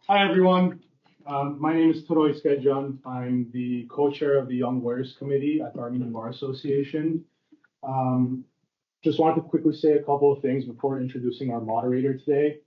Hi, everyone. My name is Mkrtchyan. I'm the co-chair of the Young Lawyers Committee at the Armenian Bar Association. Um, just wanted to quickly say a couple of things before introducing our moderator today.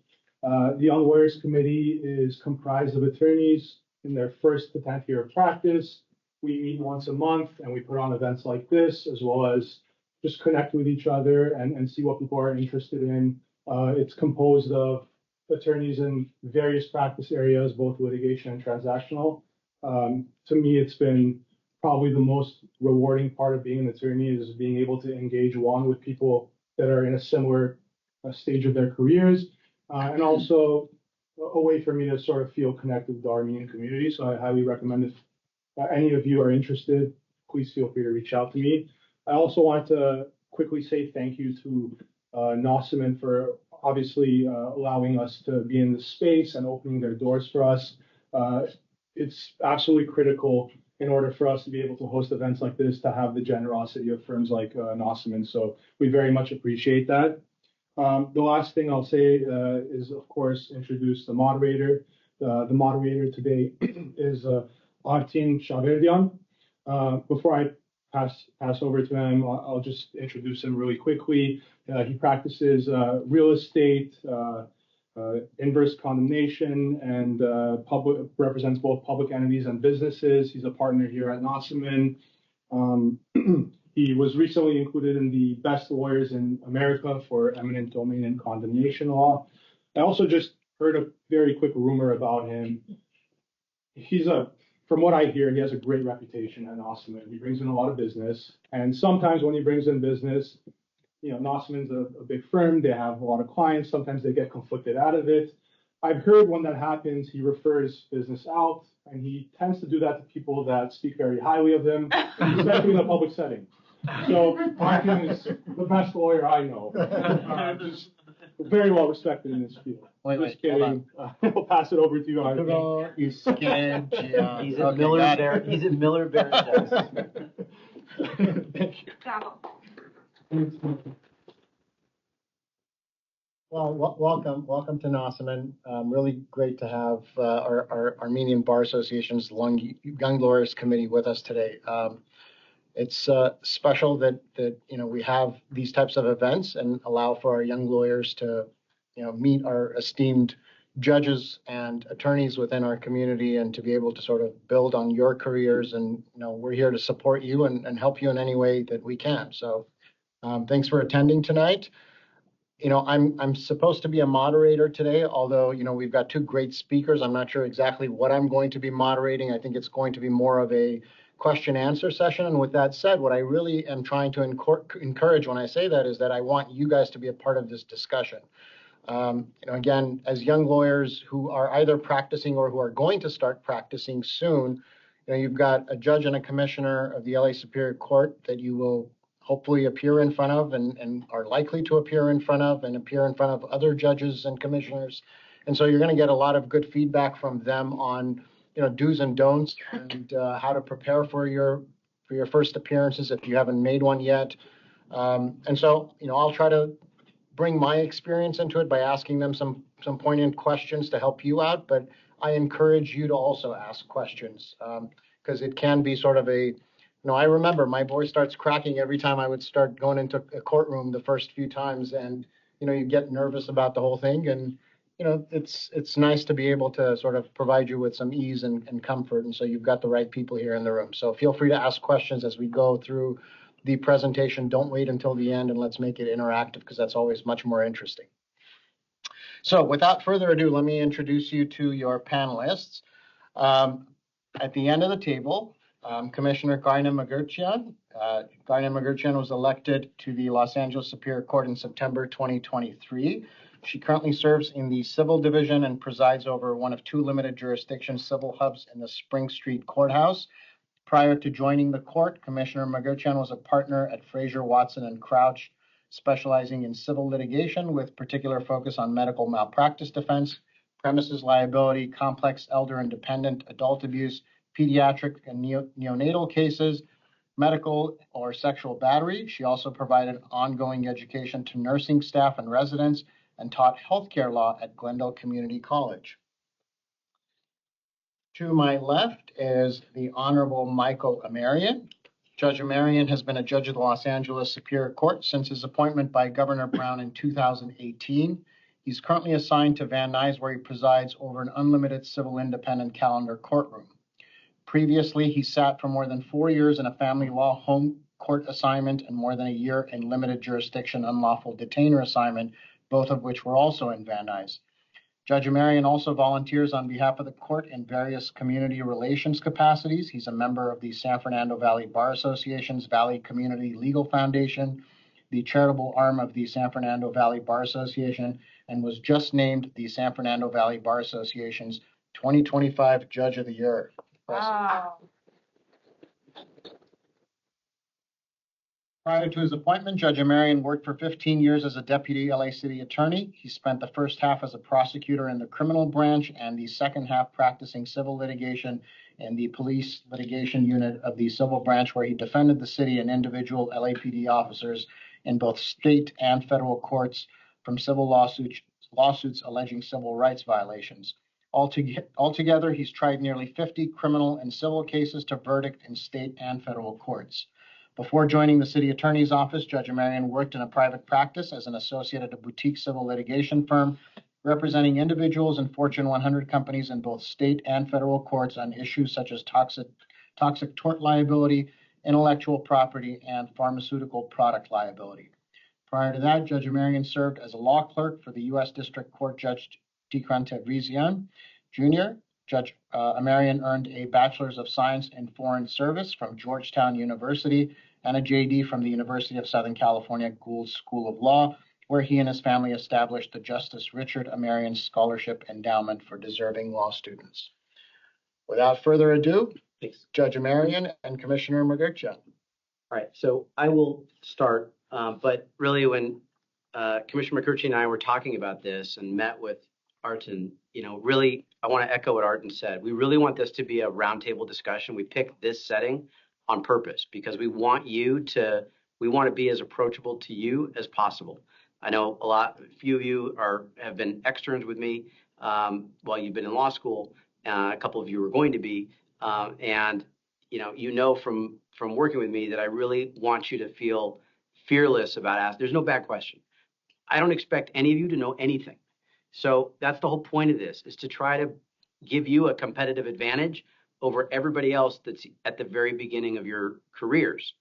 The Young Lawyers Committee is comprised of attorneys in their first to 10th year of practice. We meet once a month and we put on events like this, as well as just connect with each other and see what people are interested in. It's composed of attorneys in various practice areas, both litigation and transactional. To me, it's been probably the most rewarding part of being an attorney is being able to engage with people that are in a similar stage of their careers, and also a way for me to sort of feel connected with the Armenian community. So I highly recommend if any of you are interested, please feel free to reach out to me. I also want to quickly say thank you to Nossaman for obviously allowing us to be in this space and opening their doors for us. It's absolutely critical in order for us to be able to host events like this to have the generosity of firms like Nossaman. So we very much appreciate that. The last thing I'll say is, of course, introduce the moderator. The moderator today is Artin Shaverdian. Before I pass over to him, I'll just introduce him really quickly. He practices real estate, inverse condemnation, and represents both public entities and businesses. He's a partner here at Nossaman. He was recently included in the best lawyers in America for eminent domain and condemnation law. I also just heard a very quick rumor about him. From what I hear, he has a great reputation at Nossaman. He brings in a lot of business, and sometimes when he brings in business, Nossaman's a big firm. They have a lot of clients. Sometimes they get conflicted out of it. I've heard when that happens, he refers business out, and he tends to do that to people that speak very highly of him, especially in a public setting. So Artin is the best lawyer I know. Just very well respected in this field. Just kidding. I'll pass it over to you, Artin. You scared Jim. He's at Miller Bear. Thank you. Well, welcome to Nossaman. Really great to have our Armenian Bar Association's Young Lawyers Committee with us today. It's special that we have these types of events and allow for our young lawyers to meet our esteemed judges and attorneys within our community and to be able to sort of build on your careers. And we're here to support you and help you in any way that we can. So thanks for attending tonight. I'm supposed to be a moderator today, although we've got two great speakers. I'm not sure exactly what I'm going to be moderating. I think it's going to be more of a question answer session. And with that said, what I really am trying to encourage when I say that is that I want you guys to be a part of this discussion. Again, as young lawyers who are either practicing or who are going to start practicing soon, you've got a judge and a commissioner of the LA Superior Court that you will hopefully appear in front of and are likely to appear in front of and appear in front of other judges and commissioners. And so you're going to get a lot of good feedback from them on do's and don'ts and how to prepare for your first appearances if you haven't made one yet. And so, I'll try to bring my experience into it by asking them some poignant questions to help you out. But I encourage you to also ask questions because it can be sort of I remember my voice starts cracking every time I would start going into a courtroom the first few times, and you get nervous about the whole thing, and it's nice to be able to sort of provide you with some ease and comfort, and so you've got the right people here in the room. So feel free to ask questions as we go through the presentation. Don't wait until the end, and let's make it interactive because that's always much more interesting. So without further ado, let me introduce you to your panelists. At the end of the table, Commissioner Karine Mkrtchyan. Karine Mkrtchyan was elected to the Los Angeles Superior Court in September 2023. She currently serves in the Civil Division and presides over one of two limited jurisdiction civil hubs in the Spring Street Courthouse. Prior to joining the court, Commissioner Mkrtchyan was a partner at Fraser, Watson, and Crouch, specializing in civil litigation with particular focus on medical malpractice defense, premises liability, complex elder and dependent adult abuse, pediatric and neonatal cases, medical or sexual battery. She also provided ongoing education to nursing staff and residents and taught healthcare law at Glendale Community College. To my left is the Honorable Michael Amerian. Judge Amerian has been a judge of the Los Angeles Superior Court since his appointment by Governor Brown in 2018. He's currently assigned to Van Nuys, where he presides over an unlimited civil independent calendar courtroom. Previously, he sat for more than 4 years in a family law home court assignment and more than a year in limited jurisdiction unlawful detainer assignment, both of which were also in Van Nuys. Judge Amerian also volunteers on behalf of the court in various community relations capacities. He's a member of the San Fernando Valley Bar Association's Valley Community Legal Foundation, the charitable arm of the San Fernando Valley Bar Association, and was just named the San Fernando Valley Bar Association's 2025 Judge of the Year. Wow. Prior to his appointment, Judge Amerian worked for 15 years as a deputy LA City attorney. He spent the first half as a prosecutor in the criminal branch and the second half practicing civil litigation in the police litigation unit of the civil branch, where he defended the city and individual LAPD officers in both state and federal courts from civil lawsuits alleging civil rights violations. Altogether, he's tried nearly 50 criminal and civil cases to verdict in state and federal courts. Before joining the city attorney's office, Judge Amerian worked in a private practice as an associate at a boutique civil litigation firm, representing individuals and Fortune 100 companies in both state and federal courts on issues such as toxic tort liability, intellectual property, and pharmaceutical product liability. Prior to that, Judge Amerian served as a law clerk for the U.S. District Court Judge Mkrtchyan Jr. Judge Amerian earned a Bachelor's of Science in Foreign Service from Georgetown University and a JD from the University of Southern California Gould School of Law, where he and his family established the Justice Richard Amerian Scholarship Endowment for Deserving Law Students. Without further ado, Thanks. Judge Amerian and Commissioner Mkrtchyan. All right, so I will start, but really when Commissioner Mkrtchyan and I were talking about this and met with Artin, really, I want to echo what Artin said. We really want this to be a roundtable discussion. We picked this setting on purpose because we want to be as approachable to you as possible. I know a few of you have been externs with me while you've been in law school. A couple of you are going to be, and from working with me that I really want you to feel fearless about asking. There's no bad question. I don't expect any of you to know anything. So that's the whole point of this, is to try to give you a competitive advantage over everybody else that's at the very beginning of your careers.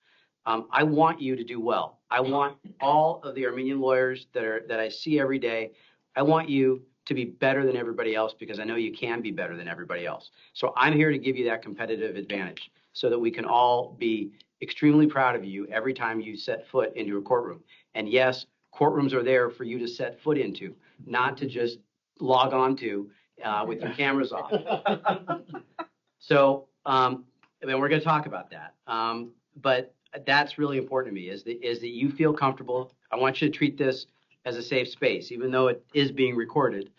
I want you to do well. I want all of the Armenian lawyers that I see every day, I want you to be better than everybody else because I know you can be better than everybody else. So I'm here to give you that competitive advantage so that we can all be extremely proud of you every time you set foot into a courtroom. And yes, courtrooms are there for you to set foot into, not to just log on to with your cameras off. So then we're going to talk about that. But that's really important to me is that you feel comfortable. I want you to treat this as a safe space, even though it is being recorded.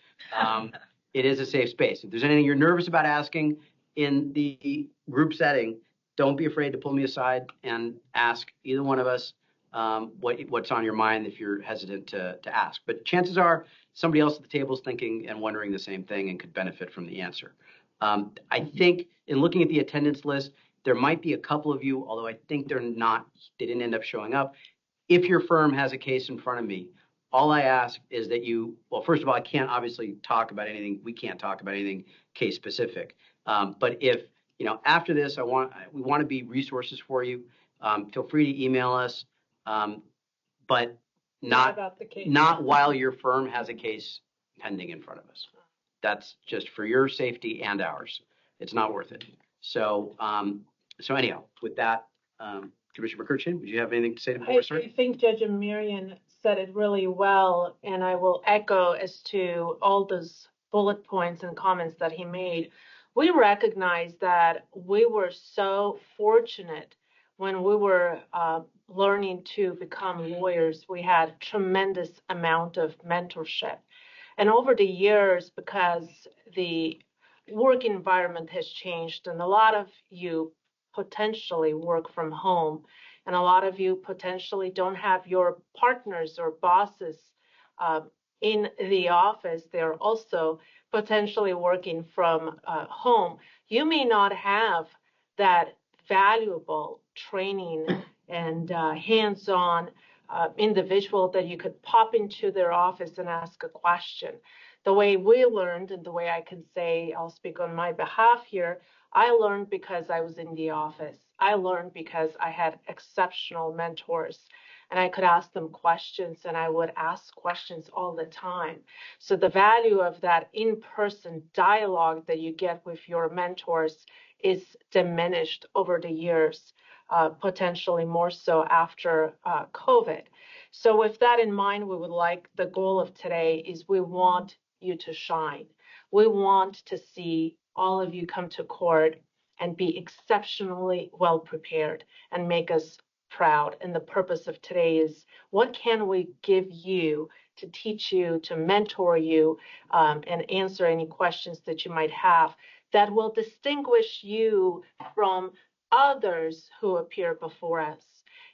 It is a safe space. If there's anything you're nervous about asking in the group setting, don't be afraid to pull me aside and ask either one of us what's on your mind if you're hesitant to ask. But chances are somebody else at the table is thinking and wondering the same thing and could benefit from the answer. I think in looking at the attendance list, there might be a couple of you, although I think they didn't end up showing up. If your firm has a case in front of me, all I ask is that well, first of all, I can't obviously talk about anything. We can't talk about anything case specific. But if, after this, we want to be resources for you. Feel free to email us, but not while your firm has a case pending in front of us. That's just for your safety and ours. It's not worth it. So anyhow, with that, Commissioner Mkrtchyan, would you have anything to say before we start? I think Judge Amerian said it really well, and I will echo as to all those bullet points and comments that he made. We recognize that we were so fortunate when we were learning to become lawyers. We had tremendous amount of mentorship. And over the years, because the work environment has changed and a lot of you potentially work from home and a lot of you potentially don't have your partners or bosses in the office, they're also potentially working from home, you may not have that valuable training and hands-on individual that you could pop into their office and ask a question. The way we learned, and the way I can say, I'll speak on my behalf here, I learned because I was in the office. I learned because I had exceptional mentors and I could ask them questions, and I would ask questions all the time. So the value of that in-person dialogue that you get with your mentors is diminished over the years, potentially more so after COVID. So with that in mind, we would like, the goal of today is we want you to shine. We want to see all of you come to court and be exceptionally well prepared and make us proud. And the purpose of today is, what can we give you to teach you, to mentor you, and answer any questions that you might have that will distinguish you from others who appear before us.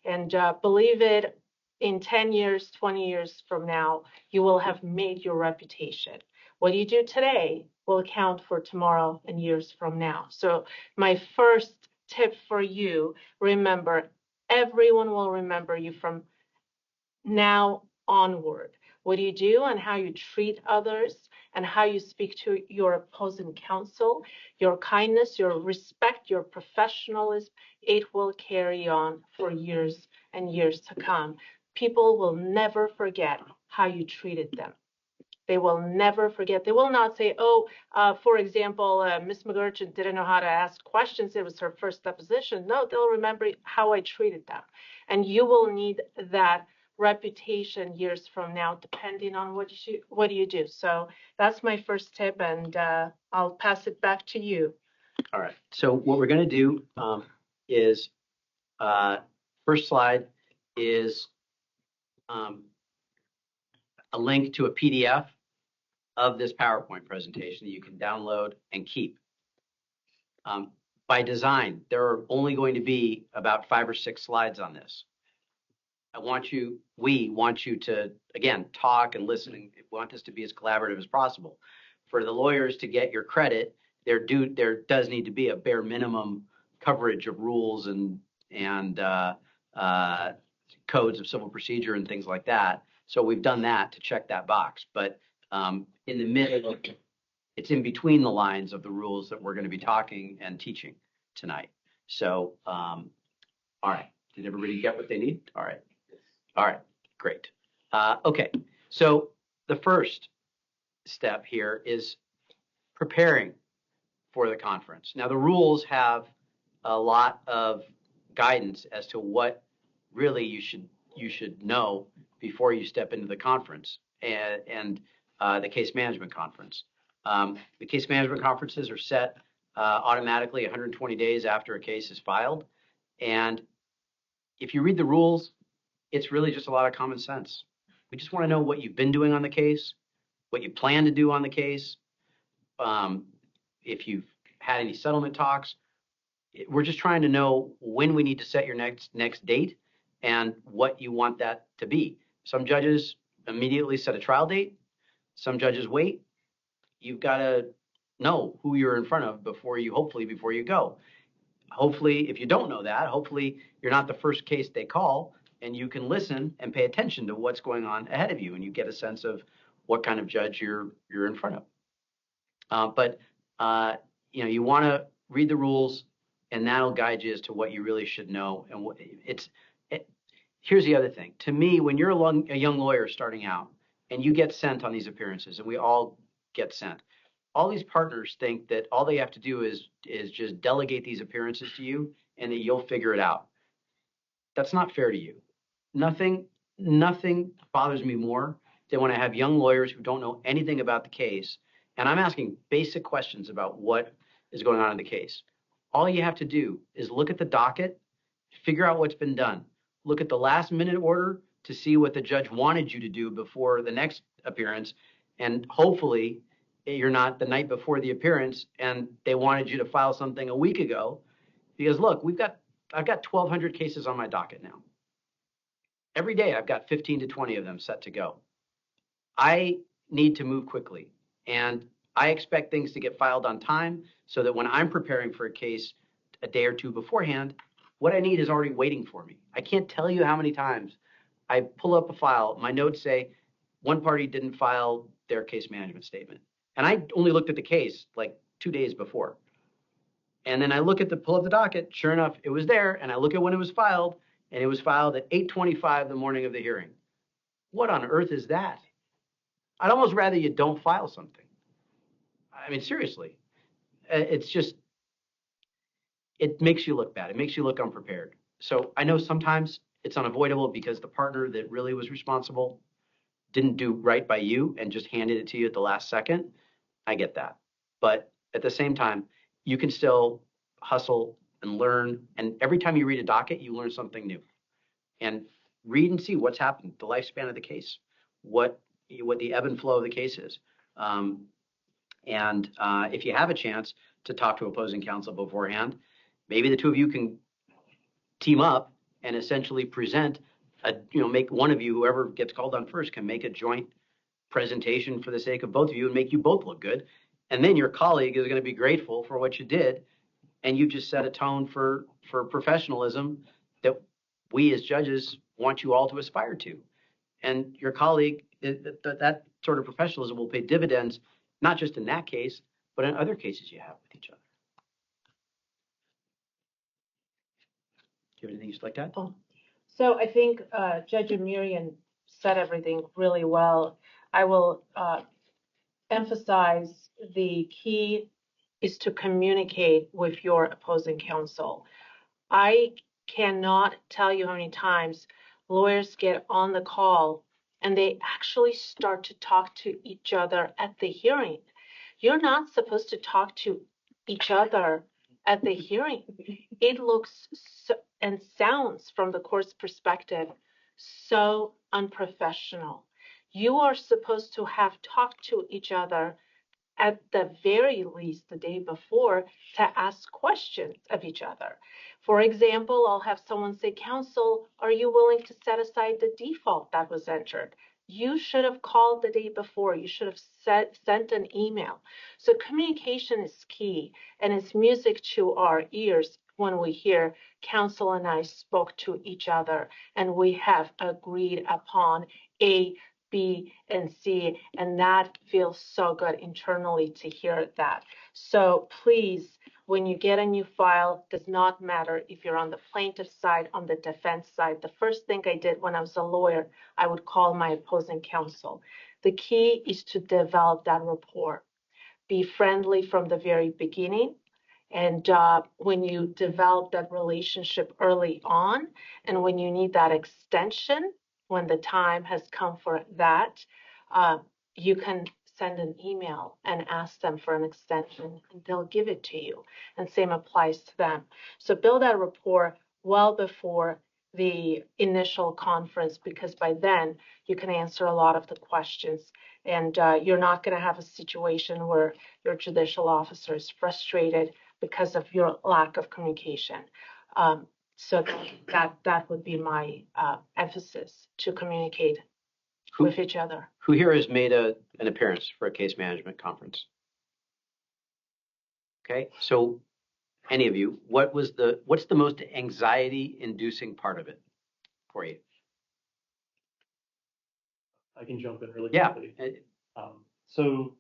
And believe it, in 10 years, 20 years from now, you will have made your reputation. What you do today will count for tomorrow and years from now. So my first tip for you, remember, everyone will remember you from now onward. What you do and how you treat others and how you speak to your opposing counsel, your kindness, your respect, your professionalism, it will carry on for years and years to come. People will never forget how you treated them. They will never forget. They will not say, oh, for example, Ms. Mkrtchyan didn't know how to ask questions. It was her first deposition. No, they'll remember how I treated them. And you will need that reputation years from now, depending on what you do. So that's my first tip, and I'll pass it back to you. All right. So what we're going to do is first slide is a link to a PDF of this PowerPoint presentation that you can download and keep. By design, there are only going to be about 5 or 6 slides on this. We want you to, again, talk and listen, and want this to be as collaborative as possible. For the lawyers to get your credit, there does need to be a bare minimum coverage of rules and codes of civil procedure and things like that. So we've done that to check that box. But in the middle, it's in between the lines of the rules that we're going to be talking and teaching tonight. So, all right. Did everybody get what they need? All right. All right. Great. Okay. So the first step here is preparing for the conference. Now, the rules have a lot of guidance as to what really you should know before you step into the conference and the case management conference. The case management conferences are set automatically 120 days after a case is filed. And if you read the rules, it's really just a lot of common sense. We just want to know what you've been doing on the case, what you plan to do on the case, if you've had any settlement talks. We're just trying to know when we need to set your next date and what you want that to be. Some judges immediately set a trial date. Some judges wait. You've got to know who you're in front of before you go. Hopefully, if you don't know that, hopefully you're not the first case they call, and you can listen and pay attention to what's going on ahead of you, and you get a sense of what kind of judge you're in front of. But you want to read the rules, and that'll guide you as to what you really should know. And here's the other thing. To me, when you're a young lawyer starting out, and you get sent on these appearances, and we all get sent, all these partners think that all they have to do is just delegate these appearances to you, and that you'll figure it out. That's not fair to you. Nothing bothers me more than when I have young lawyers who don't know anything about the case, and I'm asking basic questions about what is going on in the case. All you have to do is look at the docket, figure out what's been done, look at the last minute order to see what the judge wanted you to do before the next appearance, and hopefully you're not the night before the appearance and they wanted you to file something a week ago, because look, I've got 1,200 cases on my docket now. Every day I've got 15 to 20 of them set to go. I need to move quickly, and I expect things to get filed on time so that when I'm preparing for a case a day or two beforehand, what I need is already waiting for me. I can't tell you how many times I pull up a file, my notes say one party didn't file their case management statement. And I only looked at the case like 2 days before. And then I pull up the docket, sure enough, it was there, and I look at when it was filed, and it was filed at 8:25 the morning of the hearing. What on earth is that? I'd almost rather you don't file something. I mean, seriously, it's just, it makes you look bad. It makes you look unprepared. So I know sometimes it's unavoidable because the partner that really was responsible didn't do right by you and just handed it to you at the last second. I get that. But at the same time, you can still hustle and learn. And every time you read a docket, you learn something new. And read and see what's happened, the lifespan of the case, what the ebb and flow of the case is. If you have a chance to talk to opposing counsel beforehand, maybe the two of you can team up and essentially present make one of you, whoever gets called on first, can make a joint presentation for the sake of both of you and make you both look good. And then your colleague is going to be grateful for what you did. And you just set a tone for professionalism that we as judges want you all to aspire to. And your colleague, that sort of professionalism will pay dividends, not just in that case, but in other cases you have with each other. Do you have anything you'd like to add? So I think Judge Amerian said everything really well. I will emphasize the key is to communicate with your opposing counsel. I cannot tell you how many times lawyers get on the call and they actually start to talk to each other at the hearing. You're not supposed to talk to each other at the hearing. It looks and sounds from the court's perspective so unprofessional. You are supposed to have talked to each other at the very least the day before to ask questions of each other. For example, I'll have someone say, counsel, are you willing to set aside the default that was entered? You should have called the day before. You should have sent an email. So communication is key, and it's music to our ears when we hear counsel and I spoke to each other and we have agreed upon A, B, and C, and that feels so good internally to hear that. So please, when you get a new file, does not matter if you're on the plaintiff side, on the defense side. The first thing I did when I was a lawyer, I would call my opposing counsel. The key is to develop that rapport. Be friendly from the very beginning. And when you develop that relationship early on, and when you need that extension, when the time has come for that, you can send an email and ask them for an extension, and they'll give it to you. And same applies to them. So build that rapport well before the initial conference, because by then you can answer a lot of the questions, and you're not going to have a situation where your judicial officer is frustrated because of your lack of communication. So that would be my emphasis, to communicate with each other. Who here has made an appearance for a case management conference? Okay, so any of you, what's the most anxiety-inducing part of it for you? I can jump in really quickly. So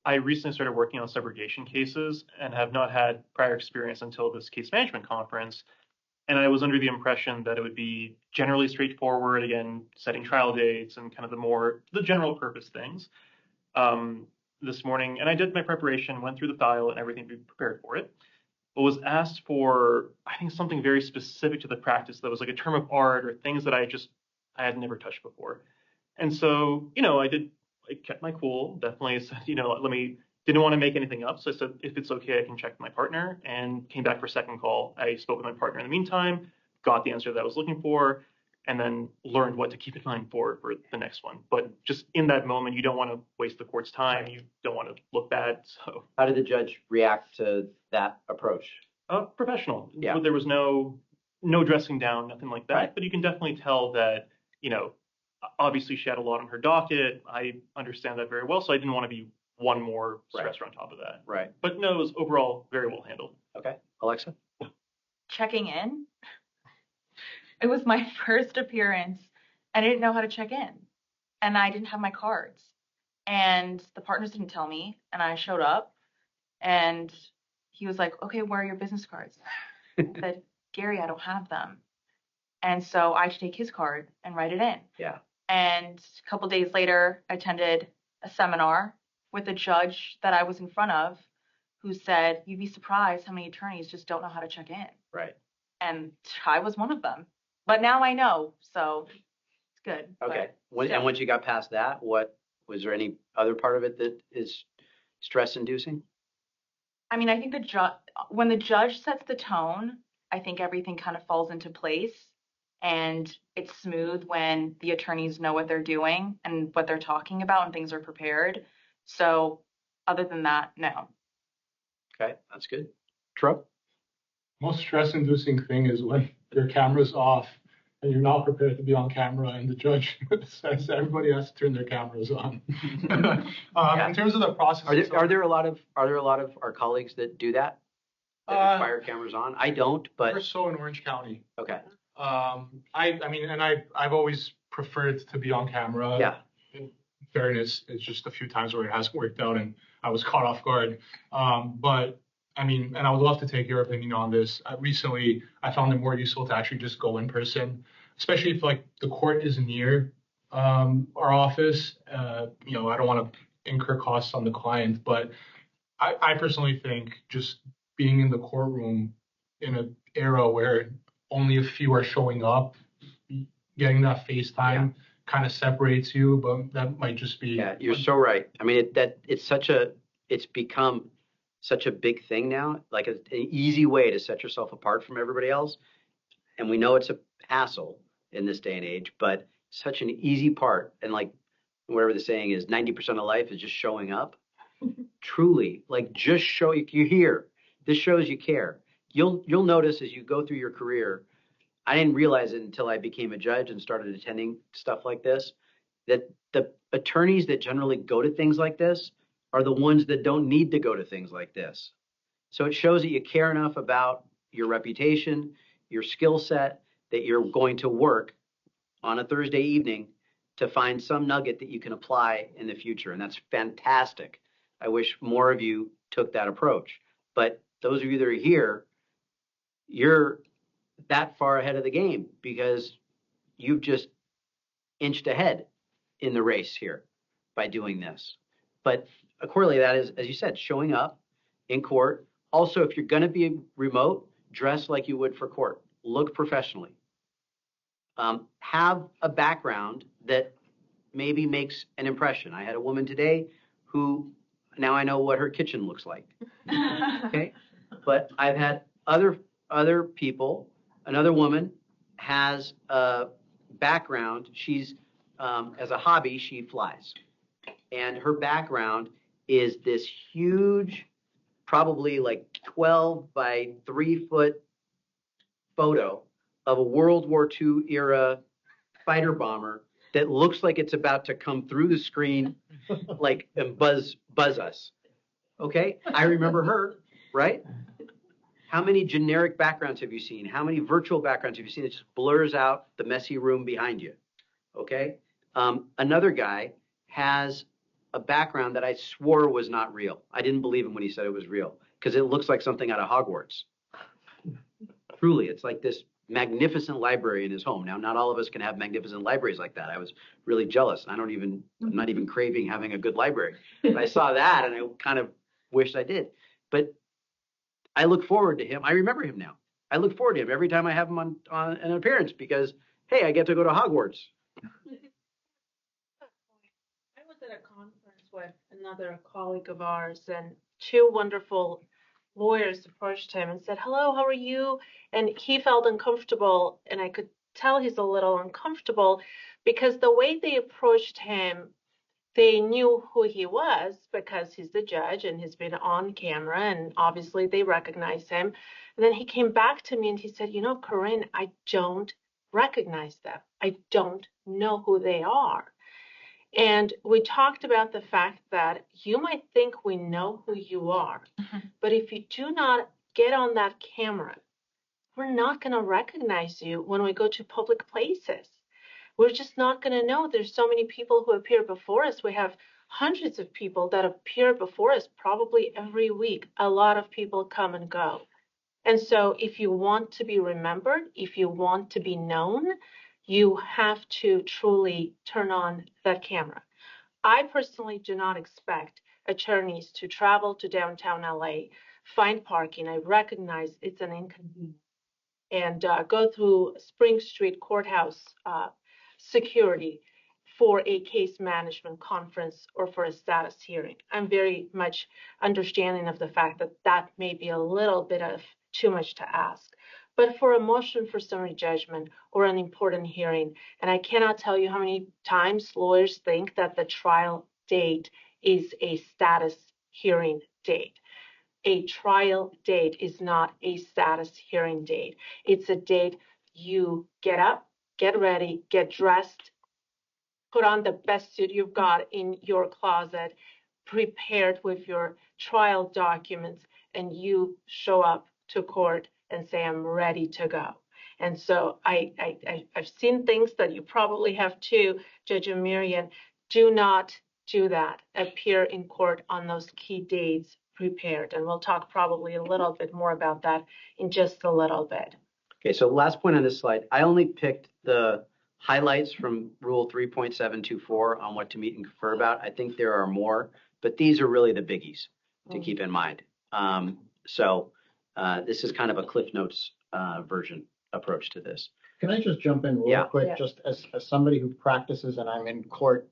I recently started working on subrogation cases and have not had prior experience until this case management conference. And I was under the impression that it would be generally straightforward, again, setting trial dates and kind of the general purpose things. This morning, and I did my preparation, went through the file and everything to be prepared for it, but was asked for, I think, something very specific to the practice that was like a term of art or things that I had never touched before. And so, I kept my cool, definitely said, didn't want to make anything up. So I said, if it's okay, I can check with my partner, and came back for a second call. I spoke with my partner in the meantime, got the answer that I was looking for, and then learned what to keep in mind for the next one. But just in that moment, you don't want to waste the court's time. You don't want to look bad. So how did the judge react to that approach? Professional. Yeah. There was no dressing down, nothing like that. Right. But you can definitely tell that, obviously she had a lot on her docket. I understand that very well. So I didn't want to be one more Right. stressor on top of that. Right. But no, it was overall very well handled. Okay. Alexa? Checking in. It was my first appearance, and I didn't know how to check in, and I didn't have my cards, and the partners didn't tell me, and I showed up, and he was like, "Okay, where are your business cards?" I said, "Gary, I don't have them," and so I had to take his card and write it in. Yeah. And a couple days later, I attended a seminar with a judge that I was in front of, who said, "You'd be surprised how many attorneys just don't know how to check in." Right. And I was one of them. But now I know, so it's good. Okay. But And once you got past that, what was there any other part of it that is stress inducing? I mean, I think when the judge sets the tone, I think everything kind of falls into place, and it's smooth when the attorneys know what they're doing and what they're talking about and things are prepared. So other than that, no. Okay, that's good. Trup? Most stress-inducing thing is when your camera's off and you're not prepared to be on camera, and the judge says everybody has to turn their cameras on. In terms of the process, Are there a lot of our colleagues that do that? That require cameras on? I don't, but we're so in Orange County. okay. I've always preferred to be on camera. Yeah. In fairness, it's just a few times where it hasn't worked out and I was caught off guard. But I mean, and I would love to take your opinion on this. Recently, I found it more useful to actually just go in person, especially if like the court is near our office. I don't want to incur costs on the client, but I personally think just being in the courtroom in an era where only a few are showing up, getting that FaceTime kind of separates you, but that might just be. Yeah, you're so right. I mean, it's become such a big thing now, like an easy way to set yourself apart from everybody else. And we know it's a hassle in this day and age, but such an easy part. And like whatever the saying is, 90% of life is just showing up. Truly, like just show you're here. This shows you care. You'll notice as you go through your career. I didn't realize it until I became a judge and started attending stuff like this, that the attorneys that generally go to things like this are the ones that don't need to go to things like this. So it shows that you care enough about your reputation, your skill set, that you're going to work on a Thursday evening to find some nugget that you can apply in the future. And that's fantastic. I wish more of you took that approach. But those of you that are here, you're that far ahead of the game because you've just inched ahead in the race here by doing this. But accordingly, that is, as you said, showing up in court. Also, if you're going to be remote, dress like you would for court. Look professionally. Have a background that maybe makes an impression. I had a woman today who now I know what her kitchen looks like. Okay, but I've had other people. Another woman has a background. She's as a hobby, she flies, and her background is this huge, probably like 12 by 3 foot photo of a World War II era fighter bomber that looks like it's about to come through the screen, like and buzz us. Okay, I remember her, right? How many generic backgrounds have you seen? How many virtual backgrounds have you seen that just blurs out the messy room behind you? Okay. Another guy has a background that I swore was not real. I didn't believe him when he said it was real because it looks like something out of Hogwarts. Truly, it's like this magnificent library in his home. Now, not all of us can have magnificent libraries like that. I was really jealous. I'm not even craving having a good library. But I saw that and I kind of wished I did. But I look forward to him. I remember him now. I look forward to him every time I have him on an appearance because, hey, I get to go to Hogwarts. I was at a conference with another colleague of ours, and two wonderful lawyers approached him and said, "Hello, how are you?" And he felt uncomfortable, and I could tell he's a little uncomfortable because the way they approached him, they knew who he was because he's the judge and he's been on camera, and obviously they recognize him. And then he came back to me and he said, "Karine, I don't recognize them. I don't know who they are." And we talked about the fact that you might think we know who you are, but if you do not get on that camera, we're not going to recognize you when we go to public places. We're just not going to know. There's so many people who appear before us. We have hundreds of people that appear before us probably every week. A lot of people come and go. And so if you want to be remembered, if you want to be known, you have to truly turn on that camera. I personally do not expect attorneys to travel to downtown LA, find parking. I recognize it's an inconvenience, and go through Spring Street Courthouse security for a case management conference or for a status hearing. I'm very much understanding of the fact that that may be a little bit of too much to ask. But for a motion for summary judgment or an important hearing, and I cannot tell you how many times lawyers think that the trial date is a status hearing date. A trial date is not a status hearing date. It's a date you get up, get ready, get dressed, put on the best suit you've got in your closet, prepared with your trial documents, and you show up to court and say, I'm ready to go. And so I've seen things that you probably have too, Judge Amerian. Do not do that. Appear in court on those key dates prepared. And we'll talk probably a little bit more about that in just a little bit. Okay, so last point on this slide, I only picked the highlights from Rule 3.724 on what to meet and confer about. I think there are more, but these are really the biggies to keep in mind. This is kind of a Cliff Notes version approach to this. Can I just jump in real quick? Just as somebody who practices and I'm in court,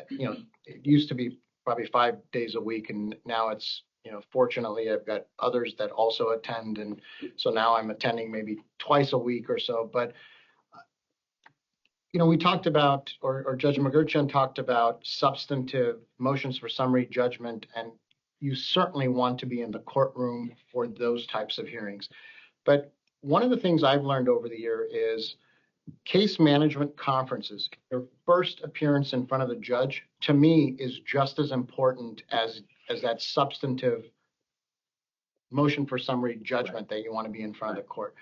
it used to be probably 5 days a week, and now it's, fortunately I've got others that also attend, and so now I'm attending maybe twice a week or so. But we talked about, or Judge Mkrtchyan talked about substantive motions for summary judgment, and you certainly want to be in the courtroom for those types of hearings. But one of the things I've learned over the year is case management conferences, your first appearance in front of the judge, to me, is just as important as that substantive motion for summary judgment that you want to be in front of the court.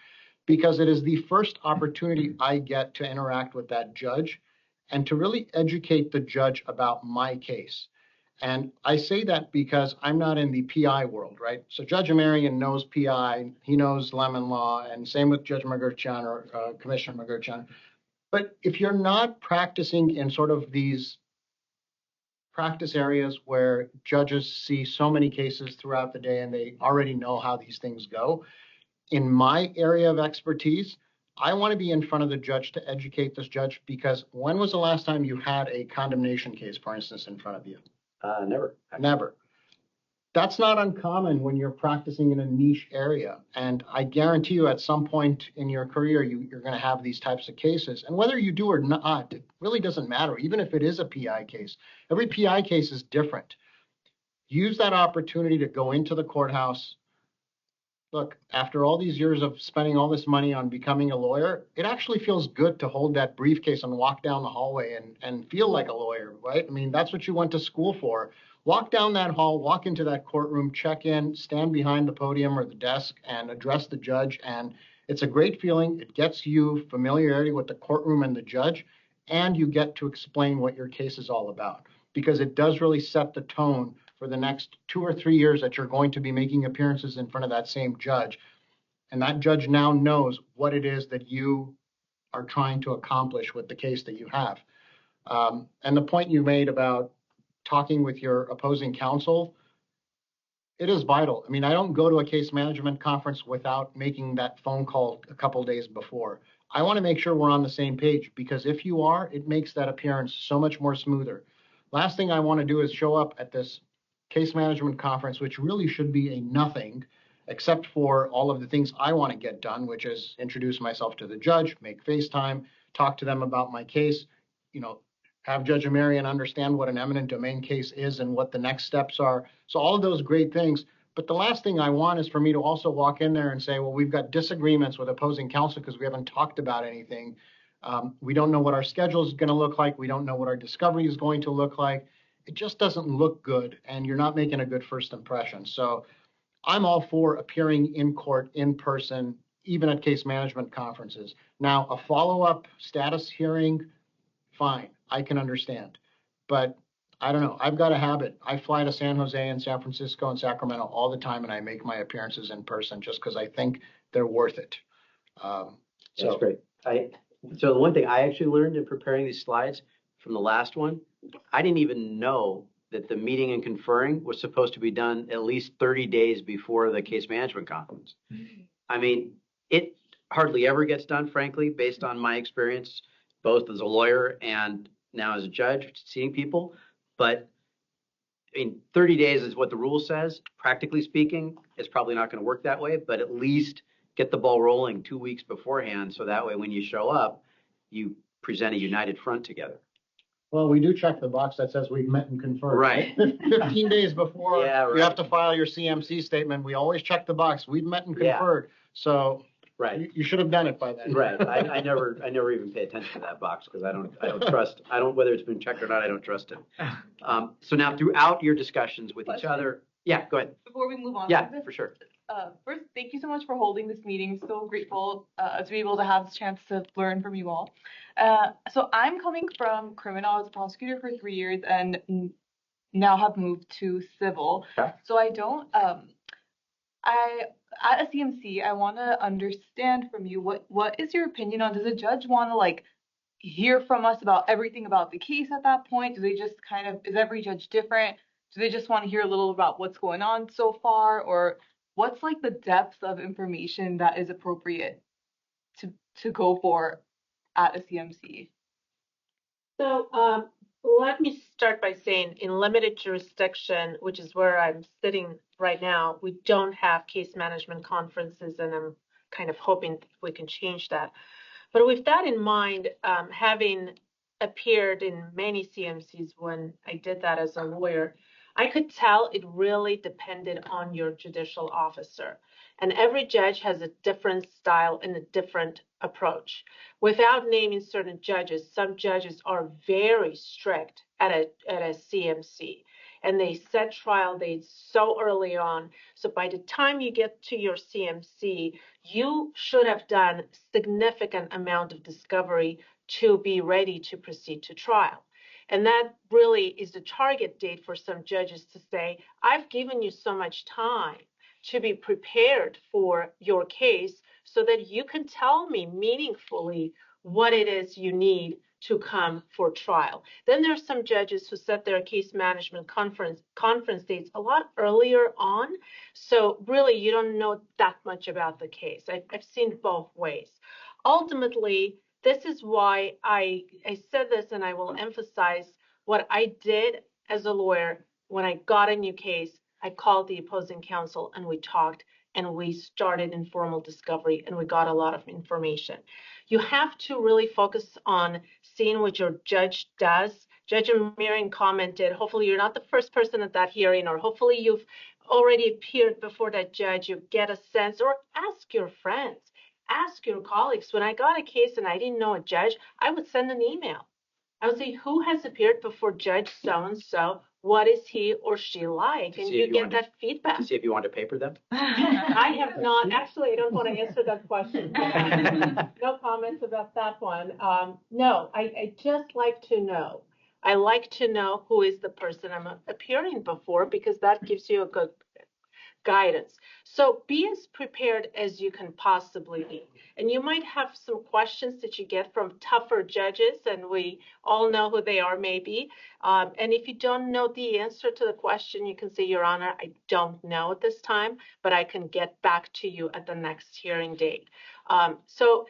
Because it is the first opportunity I get to interact with that judge and to really educate the judge about my case. And I say that because I'm not in the PI world, right? So Judge Amerian knows PI, he knows lemon law, and same with Judge Mkrtchyan or Commissioner Mkrtchyan. But if you're not practicing in sort of these practice areas where judges see so many cases throughout the day and they already know how these things go, in my area of expertise, I want to be in front of the judge to educate this judge, because when was the last time you had a condemnation case, for instance, in front of you? Never. Never. That's not uncommon when you're practicing in a niche area. And I guarantee you at some point in your career, you're going to have these types of cases. And whether you do or not, it really doesn't matter, even if it is a PI case. Every PI case is different. Use that opportunity to go into the courthouse. Look, after all these years of spending all this money on becoming a lawyer, it actually feels good to hold that briefcase and walk down the hallway and feel like a lawyer, right? I mean, that's what you went to school for. Walk down that hall, walk into that courtroom, check in, stand behind the podium or the desk and address the judge. And it's a great feeling. It gets you familiarity with the courtroom and the judge, and you get to explain what your case is all about, because it does really set the tone for the next 2 or 3 years that you're going to be making appearances in front of that same judge. And that judge now knows what it is that you are trying to accomplish with the case that you have. And the point you made about talking with your opposing counsel, it is vital. I mean, I don't go to a case management conference without making that phone call a couple days before. I want to make sure we're on the same page, because if you are, it makes that appearance so much more smoother. Last thing I want to do is show up at this case management conference, which really should be a nothing, except for all of the things I want to get done, which is introduce myself to the judge, make FaceTime, talk to them about my case, have Judge Amerian understand what an eminent domain case is and what the next steps are. So all of those great things. But the last thing I want is for me to also walk in there and say, well, we've got disagreements with opposing counsel because we haven't talked about anything. We don't know what our schedule is going to look like. We don't know what our discovery is going to look like. It just doesn't look good, and you're not making a good first impression. So I'm all for appearing in court in person, even at case management conferences. Now, a follow-up status hearing, fine, I can understand. But I don't know, I've got a habit. I fly to San Jose and San Francisco and Sacramento all the time, and I make my appearances in person just because I think they're worth it. That's great. So the one thing I actually learned in preparing these slides from the last one, I didn't even know that the meeting and conferring was supposed to be done at least 30 days before the case management conference. I mean, it hardly ever gets done, frankly, based on my experience, both as a lawyer and now as a judge, seeing people. But I mean, 30 days is what the rule says. Practically speaking, it's probably not going to work that way, but at least get the ball rolling 2 weeks beforehand. So that way, when you show up, you present a united front together. Well, we do check the box that says we've met and conferred. Right. 15 days before Yeah, right. you have to file your CMC statement, we always check the box. We've met and conferred. So right. You should have done it by then. Right. I never even pay attention to that box because I don't trust. Whether it's been checked or not, I don't trust it. So now throughout your discussions with each other, yeah, go ahead. Before we move on, yeah, for sure. First, thank you so much for holding this meeting. So grateful to be able to have this chance to learn from you all. So I'm coming from criminal. I was a prosecutor for 3 years and now have moved to civil. Okay. So I don't, at a CMC, I want to understand from you, what is your opinion on, does a judge want to like hear from us about everything about the case at that point? Do they just kind of, is every judge different? Do they just want to hear a little about what's going on so far? Or what's like the depth of information that is appropriate to go for at a CMC? So let me start by saying in limited jurisdiction, which is where I'm sitting right now, we don't have case management conferences, and I'm kind of hoping we can change that. But with that in mind, having appeared in many CMCs when I did that as a lawyer, I could tell it really depended on your judicial officer. And every judge has a different style and a different approach. Without naming certain judges, some judges are very strict at a CMC. And they set trial dates so early on. So by the time you get to your CMC, you should have done significant amount of discovery to be ready to proceed to trial. And that really is the target date for some judges to say, I've given you so much time to be prepared for your case so that you can tell me meaningfully what it is you need to come for trial. Then there's some judges who set their case management conference dates a lot earlier on. So really, you don't know that much about the case. I've seen both ways. Ultimately, this is why I said this, and I will emphasize what I did as a lawyer when I got a new case. I called the opposing counsel and we talked and we started informal discovery and we got a lot of information. You have to really focus on seeing what your judge does. Judge Amerian commented, hopefully you're not the first person at that hearing, or hopefully you've already appeared before that judge. You get a sense, or ask your friends. Ask your colleagues. When I got a case and I didn't know a judge, I would send an email. I would say, who has appeared before Judge so-and-so? What is he or she like? And you get that feedback. To see if you want to paper them? I have not. Actually, I don't want to answer that question. No comments about that one. No, I just like to know. I like to know who is the person I'm appearing before, because that gives you a good guidance. So be as prepared as you can possibly be. And you might have some questions that you get from tougher judges, and we all know who they are maybe. And if you don't know the answer to the question, you can say, Your Honor, I don't know at this time, but I can get back to you at the next hearing date. So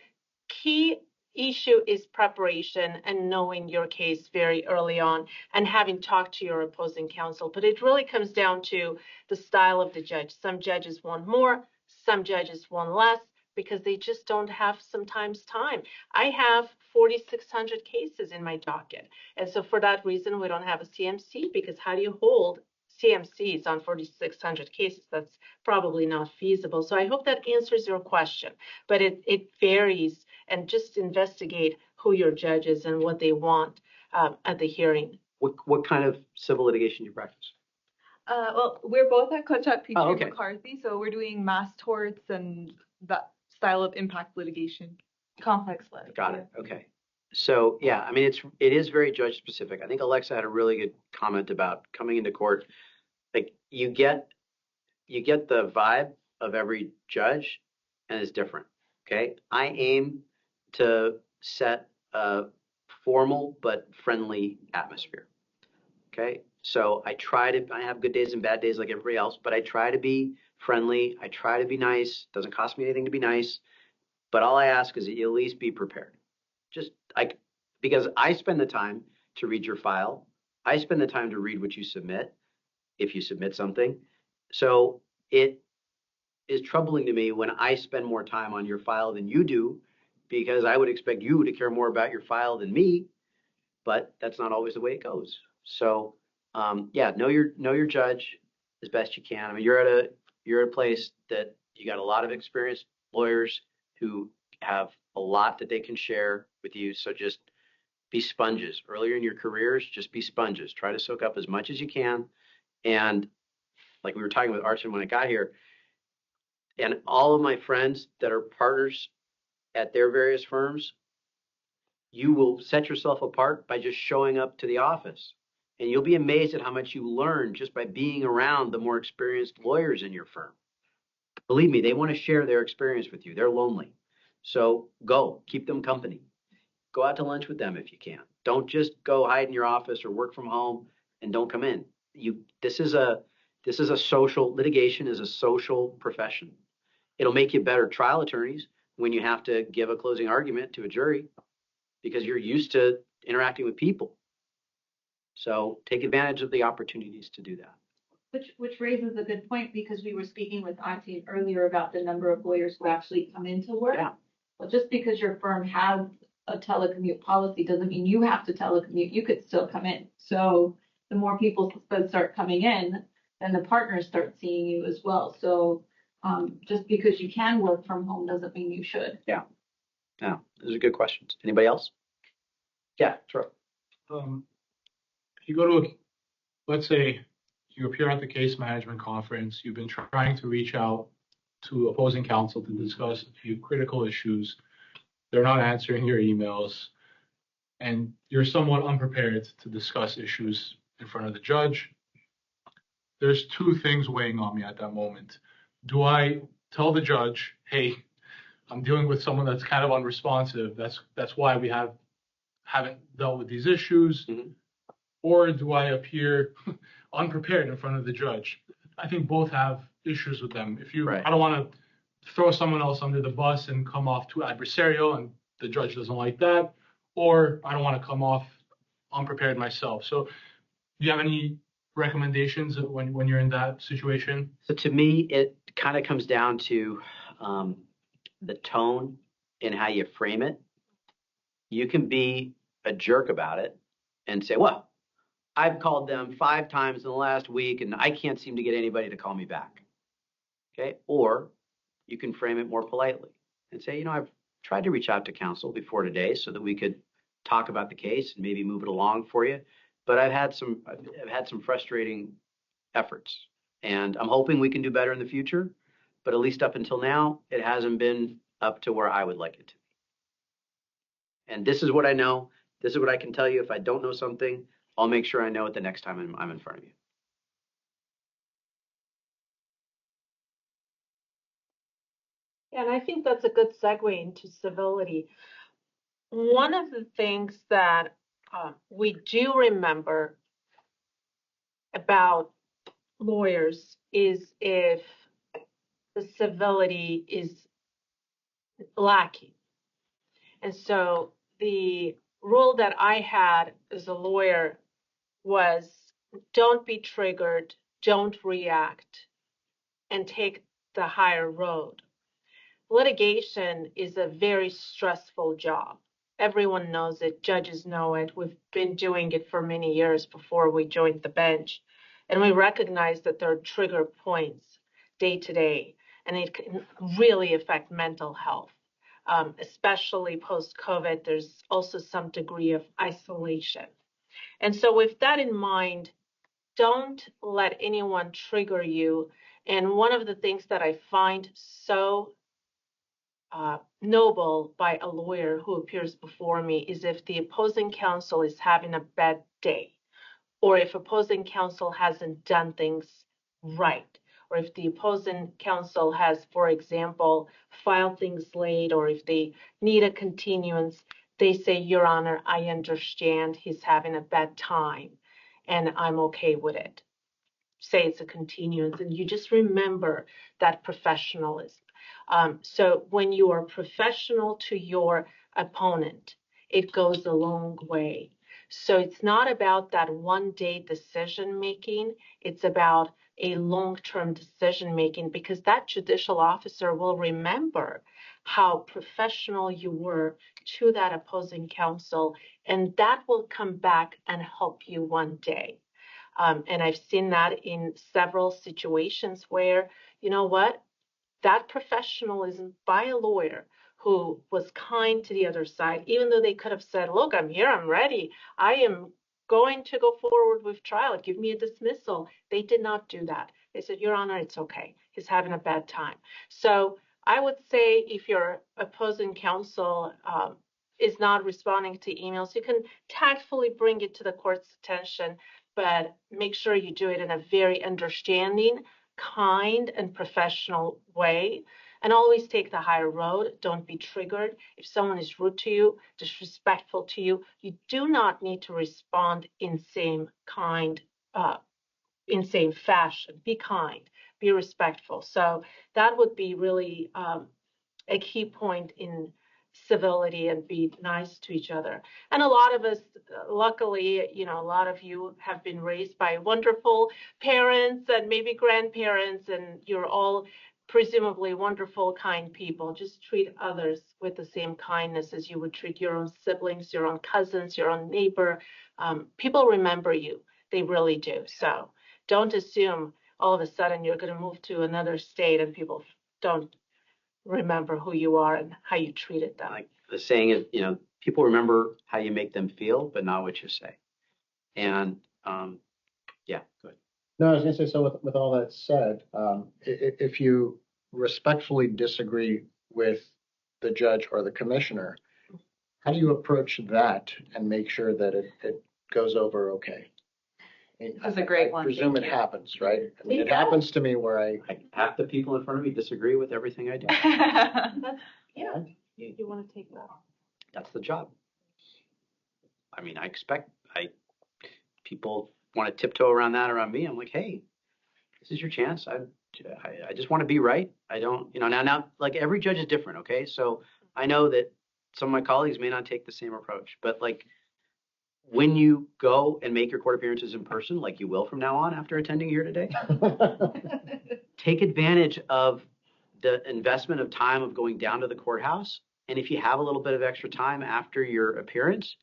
key issue is preparation and knowing your case very early on and having talked to your opposing counsel. But it really comes down to the style of the judge. Some judges want more, some judges want less, because they just don't have sometimes time. I have 4,600 cases in my docket. And so for that reason, we don't have a CMC, because how do you hold CMCs on 4,600 cases? That's probably not feasible. So I hope that answers your question. But it varies, and just investigate who your judge is and what they want at the hearing. What kind of civil litigation do you practice? Well, we're both at Kutchuk, PG, Oh, okay. McCarthy, so we're doing mass torts and that style of impact litigation. Complex litigation. Got it. Okay. So yeah, I mean, it is very judge specific. I think Alexa had a really good comment about coming into court. Like you get the vibe of every judge, and it's different. Okay. I aim to set a formal but friendly atmosphere. Okay. So I have good days and bad days like everybody else, but I try to be friendly. I try to be nice. It doesn't cost me anything to be nice. But all I ask is that you at least be prepared. Because I spend the time to read your file. I spend the time to read what you submit, if you submit something. So it is troubling to me when I spend more time on your file than you do, because I would expect you to care more about your file than me, but that's not always the way it goes. So yeah, know your judge as best you can. I mean, you're at a place that you got a lot of experienced lawyers who have a lot that they can share with you. So just be sponges. Earlier in your careers, just be sponges. Try to soak up as much as you can. And like we were talking with Artin when I got here, and all of my friends that are partners at their various firms, you will set yourself apart by just showing up to the office. And you'll be amazed at how much you learn just by being around the more experienced lawyers in your firm. Believe me, they want to share their experience with you. They're lonely. So go, keep them company. Go out to lunch with them if you can. Don't just go hide in your office or work from home and don't come in. This is a social, litigation is a social profession. It'll make you better trial attorneys when you have to give a closing argument to a jury because you're used to interacting with people. So take advantage of the opportunities to do that. Which raises a good point because we were speaking with Artin earlier about the number of lawyers who actually come into work. Yeah. Well, just because your firm has a telecommute policy doesn't mean you have to telecommute. You could still come in. So the more people start coming in, then the partners start seeing you as well. So just because you can work from home doesn't mean you should. Yeah. Yeah. Those are good questions. Anybody else? Yeah, sure. If you go to, let's say you appear at the case management conference, you've been trying to reach out to opposing counsel to discuss a few critical issues. They're not answering your emails, and you're somewhat unprepared to discuss issues in front of the judge. There's two things weighing on me at that moment. Do I tell the judge, hey, I'm dealing with someone that's kind of unresponsive. That's why we haven't dealt with these issues. Mm-hmm. Or do I appear unprepared in front of the judge? I think both have issues with them. Right. I don't want to throw someone else under the bus and come off too adversarial, and the judge doesn't like that. Or I don't want to come off unprepared myself. So do you have any recommendations when you're in that situation? So to me, it kind of comes down to the tone and how you frame it. You can be a jerk about it and say, well, I've called them 5 times in the last week and I can't seem to get anybody to call me back. Okay. Or you can frame it more politely and say, I've tried to reach out to counsel before today so that we could talk about the case and maybe move it along for you. But I've had some frustrating efforts, and I'm hoping we can do better in the future. But at least up until now, it hasn't been up to where I would like it to be. And this is what I know. This is what I can tell you. If I don't know something, I'll make sure I know it the next time I'm in front of you. And I think that's a good segue into civility. One of the things that we do remember about lawyers is if the civility is lacking. And so the rule that I had as a lawyer was don't be triggered, don't react, and take the higher road. Litigation is a very stressful job. Everyone knows it. Judges know it. We've been doing it for many years before we joined the bench. And we recognize that there are trigger points day to day, and it can really affect mental health. especially post-COVID, there's also some degree of isolation. And so with that in mind, don't let anyone trigger you. And one of the things that I find so noble by a lawyer who appears before me is if the opposing counsel is having a bad day, or if opposing counsel hasn't done things right, or if the opposing counsel has, for example, filed things late, or if they need a continuance, they say, Your Honor, I understand he's having a bad time, and I'm okay with it. Say it's a continuance, and you just remember that professionalism. So when you are professional to your opponent, it goes a long way. So it's not about that one-day decision making. It's about a long-term decision making, because that judicial officer will remember how professional you were to that opposing counsel, and that will come back and help you one day. And I've seen that in several situations where, you know what, that professionalism by a lawyer who was kind to the other side, even though they could have said, look, I'm here, I'm ready, I am going to go forward with trial, give me a dismissal. They did not do that. They said, Your Honor, it's okay. He's having a bad time. So I would say if your opposing counsel is not responding to emails, you can tactfully bring it to the court's attention, but make sure you do it in a very understanding, kind, and professional way. And always take the higher road. Don't be triggered. If someone is rude to you, disrespectful to you, you do not need to respond in same fashion. Be kind, be respectful. So that would be really a key point in civility, and be nice to each other. And a lot of us, luckily, you know, a lot of you have been raised by wonderful parents and maybe grandparents, and you're all presumably wonderful, kind people. Just treat others with the same kindness as you would treat your own siblings, your own cousins, your own neighbor. People remember you. They really do. So don't assume all of a sudden you're going to move to another state and people don't remember who you are and how you treated them. Like the saying is, you know, people remember how you make them feel, but not what you say. And yeah, good. No, I was going to say, so with all that said, if you respectfully disagree with the judge or the commissioner, how do you approach that and make sure that it goes over okay? That's a great one. I presume it Thank you. happens, right? I mean, it happens to me where Half the people in front of me disagree with everything I do. Yeah, you want to take that. That's the job. I mean, people want to tiptoe around that around me. I'm like, hey, this is your chance. I just want to be right. I don't, you know, now, like every judge is different. Okay. So I know that some of my colleagues may not take the same approach, but like when you go and make your court appearances in person, like you will from now on after attending here today, take advantage of the investment of time of going down to the courthouse. And if you have a little bit of extra time after your appearance,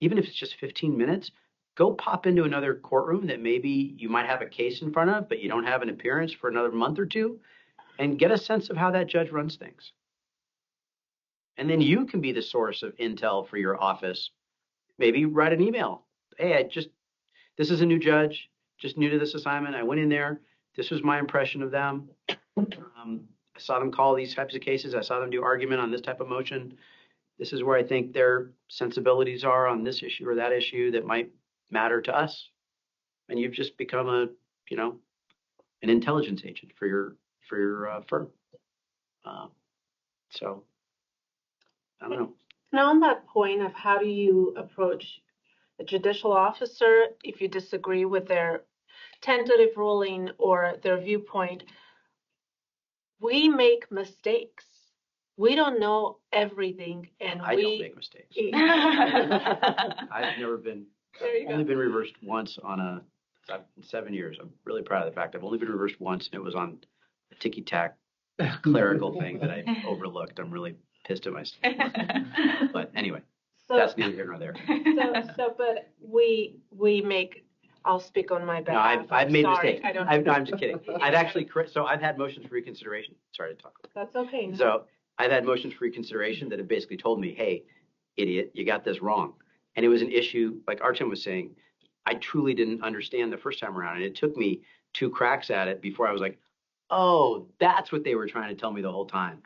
even if it's just 15 minutes, go pop into another courtroom that maybe you might have a case in front of, but you don't have an appearance for another month or two, and get a sense of how that judge runs things. And then you can be the source of intel for your office. Maybe write an email. Hey, this is a new judge, just new to this assignment. I went in there. This was my impression of them. I saw them call these types of cases. I saw them do argument on this type of motion. This is where I think their sensibilities are on this issue or that issue that might matter to us. And you've just become an intelligence agent for your firm. So I don't know. And on that point of how do you approach a judicial officer if you disagree with their tentative ruling or their viewpoint, we make mistakes. We don't know everything, and I don't make mistakes. I've never been. I've only been reversed once on in 7 years. I'm really proud of the fact I've only been reversed once, and it was on a ticky-tack clerical thing that I overlooked. I'm really pissed at myself. But anyway, that's neither here nor there. But we make. I'll speak on my behalf. No, I've made mistakes. No, I'm just kidding. I've actually I've had motions for reconsideration. Sorry to talk. That's okay. No. So I've had motions for reconsideration that have basically told me, hey, idiot, you got this wrong. And it was an issue, like Artin was saying, I truly didn't understand the first time around. And it took me 2 cracks at it before I was like, oh, that's what they were trying to tell me the whole time.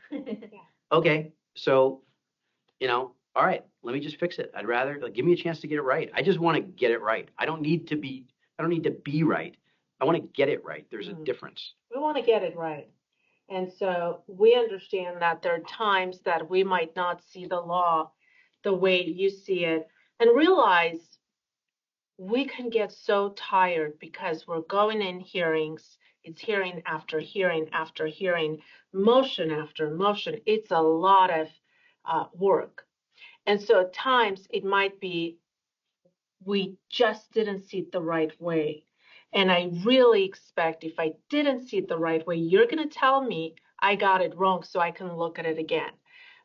Okay, so, all right, let me just fix it. I'd rather, like, give me a chance to get it right. I just want to get it right. I don't need to be right. I want to get it right. There's a difference. We want to get it right. And so we understand that there are times that we might not see the law the way you see it, and realize we can get so tired because we're going in hearings. It's hearing after hearing after hearing, motion after motion. It's a lot of work. And so at times it might be we just didn't see it the right way. And I really expect if I didn't see it the right way, you're going to tell me I got it wrong so I can look at it again.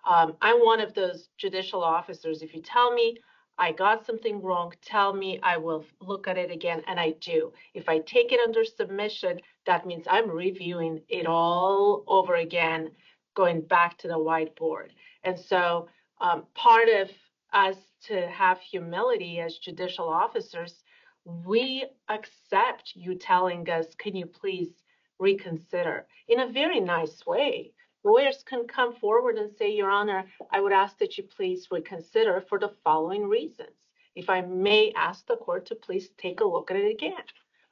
I'm one of those judicial officers. If you tell me I got something wrong, tell me, I will look at it again, and I do. If I take it under submission, that means I'm reviewing it all over again, going back to the whiteboard. And so part of us to have humility as judicial officers, we accept you telling us, can you please reconsider, in a very nice way. Lawyers can come forward and say, Your Honor, I would ask that you please reconsider for the following reasons. If I may ask the court to please take a look at it again.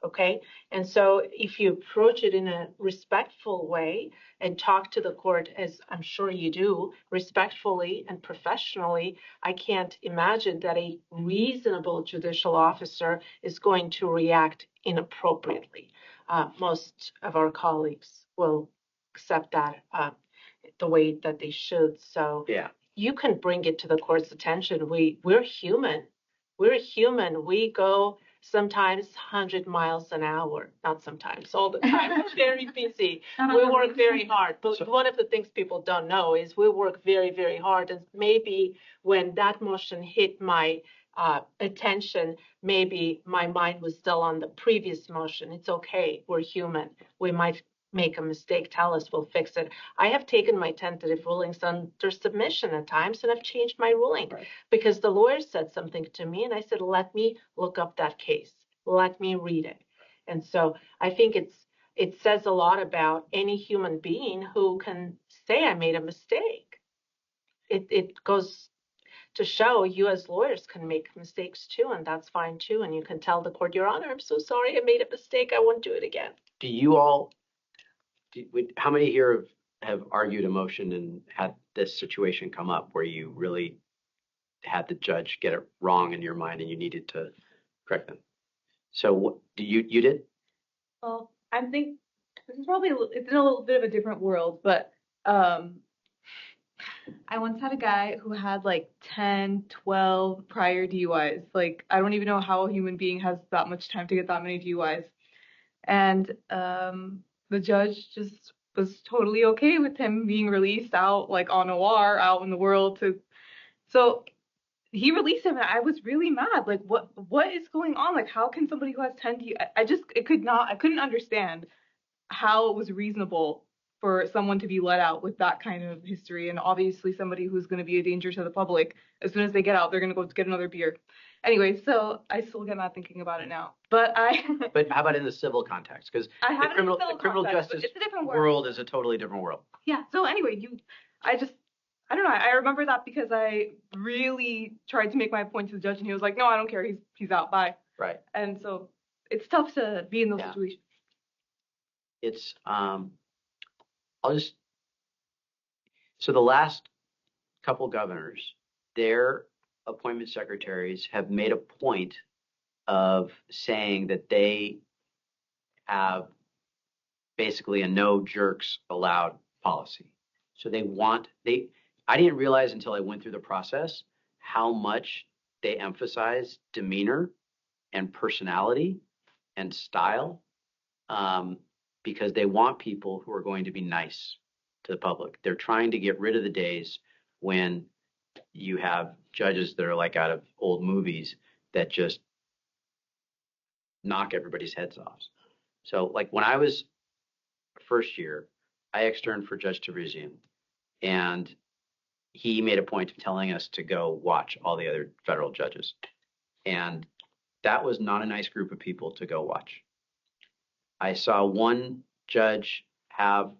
Okay. And so if you approach it in a respectful way and talk to the court, as I'm sure you do, respectfully and professionally, I can't imagine that a reasonable judicial officer is going to react inappropriately. Most of our colleagues will accept that the way that they should. So Yeah. you can bring it to the court's attention. We're human. We're human. We go sometimes 100 miles an hour, not sometimes, all the time. We're very busy. We work very hard. But one of the things people don't know is we work very, very hard. And maybe when that motion hit my attention, maybe my mind was still on the previous motion. It's okay. We're human. We might make a mistake. Tell us, we'll fix it. I have taken my tentative rulings under submission at times, and I've changed my ruling because the lawyer said something to me, and I said, let me look up that case. Let me read it. And so I think it says a lot about any human being who can say, I made a mistake. It goes to show you as lawyers can make mistakes too, and that's fine too. And you can tell the court, Your Honor, I'm so sorry, I made a mistake. I won't do it again. Do you all, how many here have argued a motion and had this situation come up where you really had the judge get it wrong in your mind and you needed to correct them? So what do you did? Well, I think this is probably it's in a little bit of a different world, but I once had a guy who had like 10, 12 prior DUIs. Like, I don't even know how a human being has that much time to get that many DUIs. And the judge just was totally okay with him being released out, like on OR, out in the world. So he released him, and I was really mad. Like, what is going on? Like, how can somebody who has 10 DUIs, I couldn't understand how it was reasonable for someone to be let out with that kind of history. And obviously somebody who's going to be a danger to the public, as soon as they get out, they're going to go get another beer. Anyway, so I still get mad thinking about it now. But how about in the civil context? Because the criminal justice world is a totally different world. Yeah. So anyway, I don't know. I remember that because I really tried to make my point to the judge, and he was like, "No, I don't care. He's out. Bye." Right. And so it's tough to be in those situations. It's so the last couple governors, their appointment secretaries have made a point of saying that they have basically a no jerks allowed policy. So I didn't realize until I went through the process how much they emphasize demeanor and personality and style, because they want people who are going to be nice to the public. They're trying to get rid of the days when you have judges that are like out of old movies that just knock everybody's heads off. So like when I was first year, I externed for Judge Shaverdian, And he made a point of telling us to go watch all the other federal judges. And that was not a nice group of people to go watch. I saw one judge have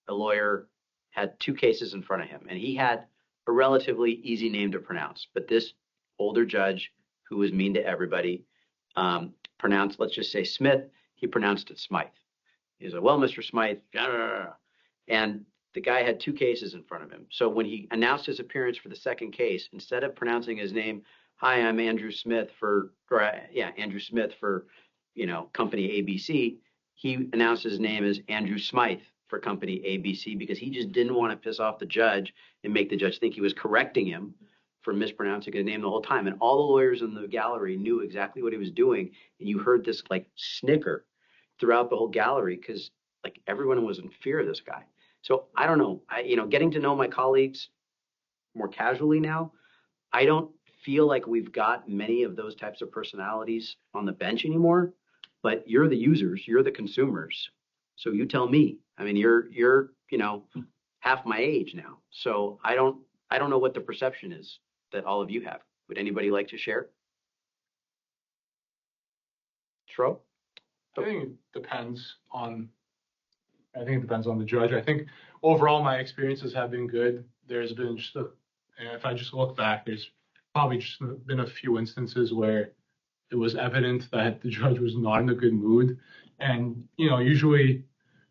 a lawyer had 2 cases in front of him, and he had a relatively easy name to pronounce. But this older judge, who was mean to everybody, pronounced, let's just say Smith, he pronounced it Smythe. He was like, well, Mr. Smythe, and the guy had 2 cases in front of him. So when he announced his appearance for the second case, instead of pronouncing his name, hi, I'm Andrew Smith Andrew Smith for, company ABC, he announced his name as Andrew Smythe for company ABC because he just didn't want to piss off the judge and make the judge think he was correcting him for mispronouncing his name the whole time. And all the lawyers in the gallery knew exactly what he was doing. And you heard this like snicker throughout the whole gallery because like everyone was in fear of this guy. So I don't know. Getting to know my colleagues more casually now, I don't feel like we've got many of those types of personalities on the bench anymore. But you're the users, you're the consumers. So you tell me. I mean, you're half my age now. So I don't know what the perception is that all of you have. Would anybody like to share? Tro? I think it depends on the judge. I think overall my experiences have been good. There's been if I just look back, there's probably just been a few instances where it was evident that the judge was not in a good mood. And, usually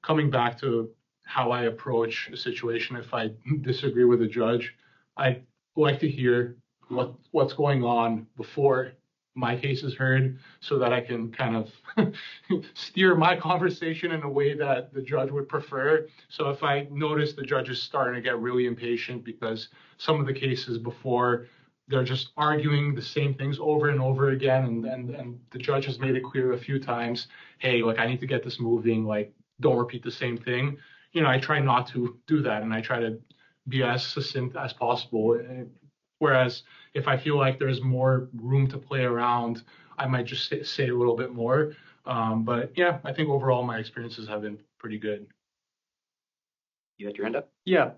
coming back to how I approach a situation, if I disagree with a judge, I like to hear what's going on before my case is heard so that I can kind of steer my conversation in a way that the judge would prefer. So if I notice the judge is starting to get really impatient because some of the cases before they're just arguing the same things over and over again, and the judge has made it clear a few times, hey, like I need to get this moving, like don't repeat the same thing. I try not to do that, and I try to be as succinct as possible. Whereas if I feel like there's more room to play around, I might just say a little bit more. But yeah, I think overall my experiences have been pretty good. You had your hand up? Yeah,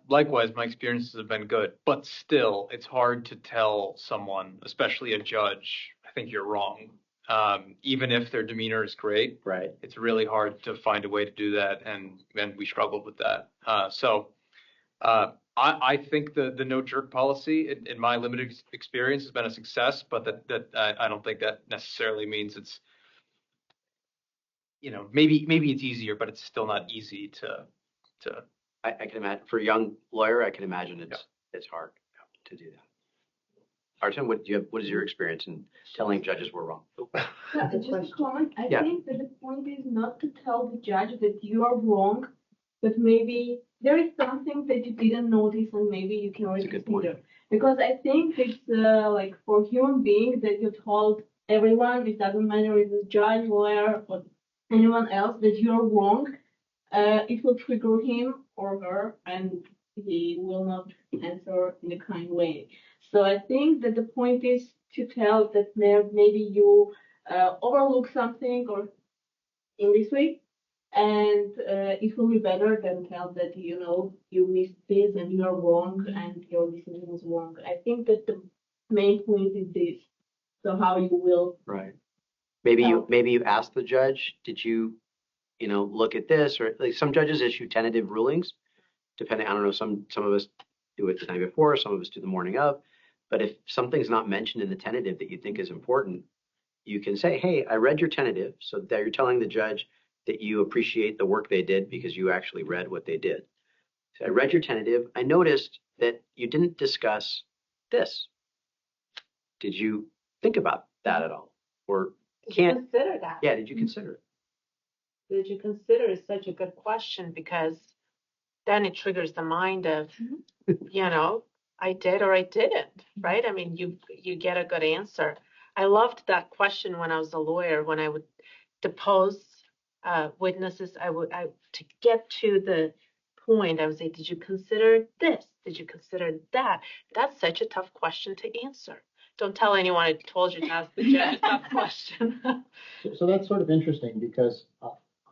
likewise, my experiences have been good, but still, it's hard to tell someone, especially a judge, I think you're wrong. Even if their demeanor is great, right? It's really hard to find a way to do that, and we struggled with that. I think the no jerk policy, in my limited experience, has been a success, but that I don't think that necessarily means it's, maybe it's easier, but it's still not easy to. I can imagine for a young lawyer, I can imagine it's hard to do that. Artin, what is your experience in telling judges we're wrong? Just a comment. I Yeah. think that the point is not to tell the judge that you are wrong, but maybe there is something that you didn't notice and maybe you can reconsider. Because I think it's like for human beings that you told everyone, it doesn't matter if it's a judge, lawyer, or anyone else, that you're wrong. It will trigger him or her, and he will not answer in a kind way. So I think that the point is to tell that maybe you overlook something or in this way, and it will be better than tell that you missed this and you are wrong and your decision was wrong. I think that the main point is this. So how you will right? Maybe you asked the judge, did you look at this, or like some judges issue tentative rulings, depending. I don't know. Some of us do it the night before, some of us do the morning of. But if something's not mentioned in the tentative that you think is important, you can say, hey, I read your tentative. So that you're telling the judge that you appreciate the work they did because you actually read what they did. So I read your tentative. I noticed that you didn't discuss this. Did you think about that at all? Or Did you consider that? Yeah, did you consider it? Did you consider is such a good question because then it triggers the mind of, I did or I didn't, right? I mean, you get a good answer. I loved that question when I was a lawyer, when I would depose witnesses, to get to the point, I would say, did you consider this? Did you consider that? That's such a tough question to answer. Don't tell anyone I told you to ask the judge that question. So that's sort of interesting because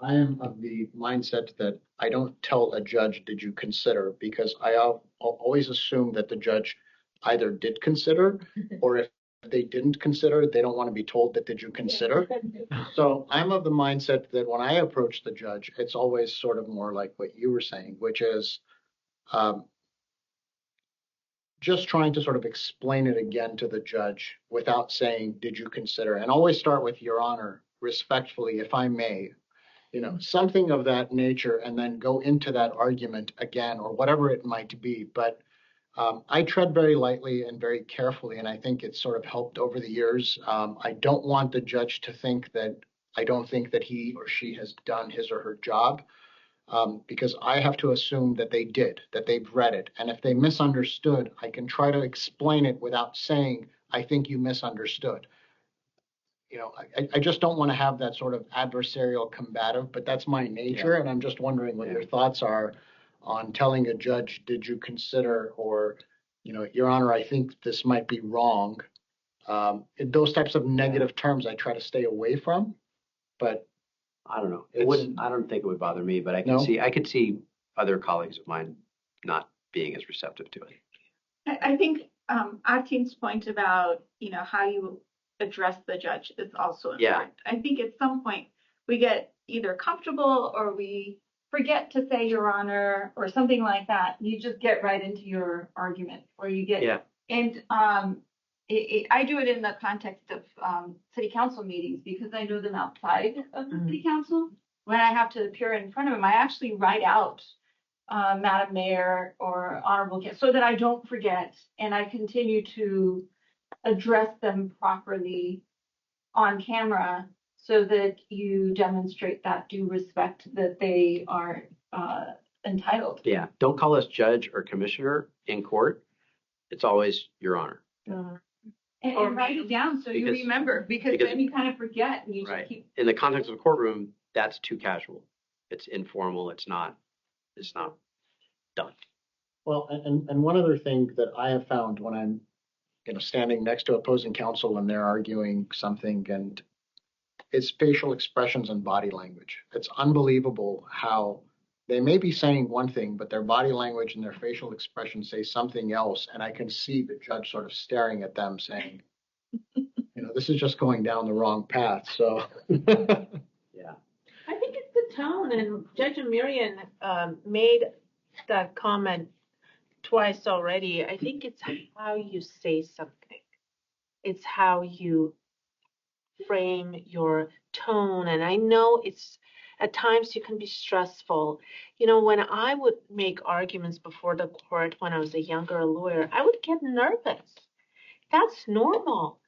I am of the mindset that I don't tell a judge, did you consider? Because I'll always assume that the judge either did consider, or if they didn't consider, they don't want to be told that did you consider? So I'm of the mindset that when I approach the judge, it's always sort of more like what you were saying, which is um, just trying to sort of explain it again to the judge without saying, did you consider? And always start with Your Honor, respectfully, if I may, something of that nature, and then go into that argument again or whatever it might be. But I tread very lightly and very carefully, and I think it's sort of helped over the years. I don't want the judge to think that I don't think that he or she has done his or her job, because I have to assume that they did, that they've read it. And if they misunderstood, I can try to explain it without saying, I think you misunderstood. I just don't want to have that sort of adversarial combative, but that's my nature. And I'm just wondering what your thoughts are on telling a judge, did you consider, or, Your Honor, I think this might be wrong. Those types of negative terms I try to stay away from, but I don't know. I don't think it would bother me, but I could see other colleagues of mine not being as receptive to it. I think Artin's point about, how you address the judge is also important. Yeah. I think at some point we get either comfortable or we forget to say Your Honor or something like that. You just get right into your argument, or you get, and I do it in the context of city council meetings because I know them outside of the city council. When I have to appear in front of them, I actually write out Madam Mayor or Honorable Guest so that I don't forget, and I continue to address them properly on camera so that you demonstrate that due respect that they are entitled. Yeah. Don't call us judge or commissioner in court. It's always Your Honor. And write it down so you remember, because then you kind of forget and you just keep. In the context of a courtroom, that's too casual. It's informal. It's not done. Well, and one other thing that I have found when I'm standing next to opposing counsel and they're arguing something, and it's facial expressions and body language. It's unbelievable how they may be saying one thing, but their body language and their facial expressions say something else. And I can see the judge sort of staring at them saying, this is just going down the wrong path. So, yeah. I think it's the tone. And Judge Amerian made that comment twice already. I think it's how you say something. It's how you frame your tone. And I know it's at times you can be stressful. When I would make arguments before the court when I was a younger lawyer, I would get nervous. That's normal.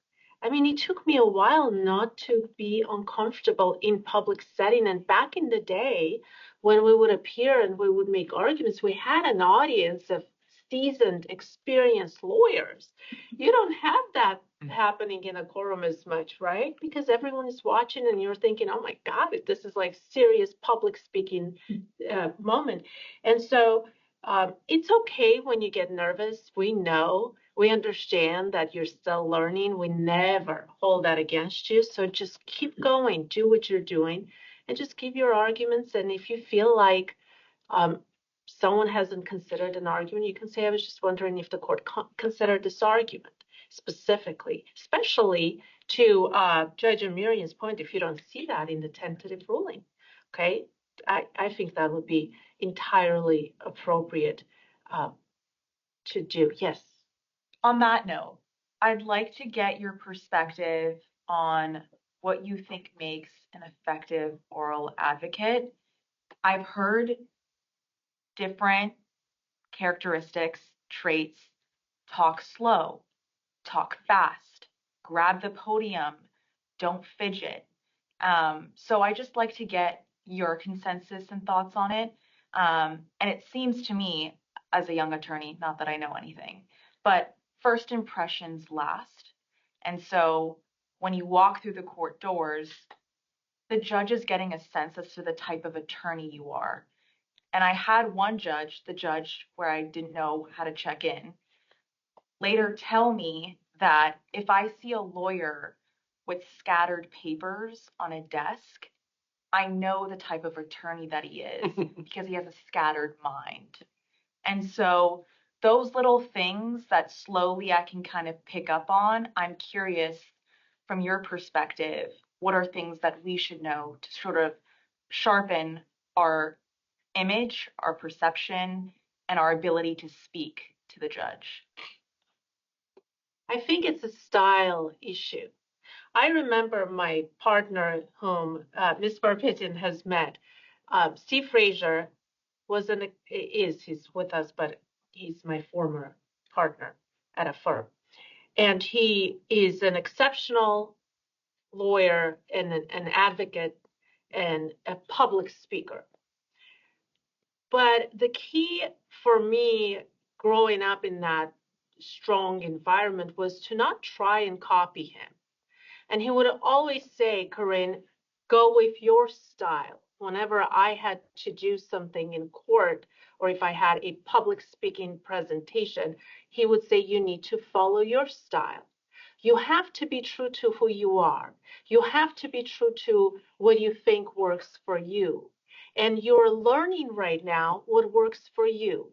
I mean, it took me a while not to be uncomfortable in public setting. And back in the day, when we would appear and we would make arguments, we had an audience of seasoned, experienced lawyers. You don't have that happening in a courtroom as much, right? Because everyone is watching and you're thinking, oh my God, this is like serious public speaking moment. And so it's okay when you get nervous. We understand that you're still learning. We never hold that against you. So just keep going, do what you're doing, and just give your arguments. And if you feel like someone hasn't considered an argument, you can say, I was just wondering if the court considered this argument specifically, especially to Judge Amerian's point, if you don't see that in the tentative ruling. Okay, I think that would be entirely appropriate to do. Yes. On that note, I'd like to get your perspective on what you think makes an effective oral advocate. I've heard different characteristics, traits: talk slow, talk fast, grab the podium, don't fidget. So I just like to get your consensus and thoughts on it. And it seems to me, as a young attorney, not that I know anything, but first impressions last. And so when you walk through the court doors, the judge is getting a sense as to the type of attorney you are. And I had one judge, the judge where I didn't know how to check in, later tell me that if I see a lawyer with scattered papers on a desk, I know the type of attorney that he is because he has a scattered mind. And so those little things that slowly I can kind of pick up on, I'm curious from your perspective, what are things that we should know to sort of sharpen our image, our perception, and our ability to speak to the judge? I think it's a style issue. I remember my partner, whom Ms. Mkrtchyan has met, Steve Frazier, he's with us, but he's my former partner at a firm. And he is an exceptional lawyer and an advocate and a public speaker. But the key for me growing up in that strong environment was to not try and copy him. And he would always say, Karine, go with your style. Whenever I had to do something in court, or if I had a public speaking presentation, he would say, you need to follow your style. You have to be true to who you are. You have to be true to what you think works for you. And you're learning right now what works for you.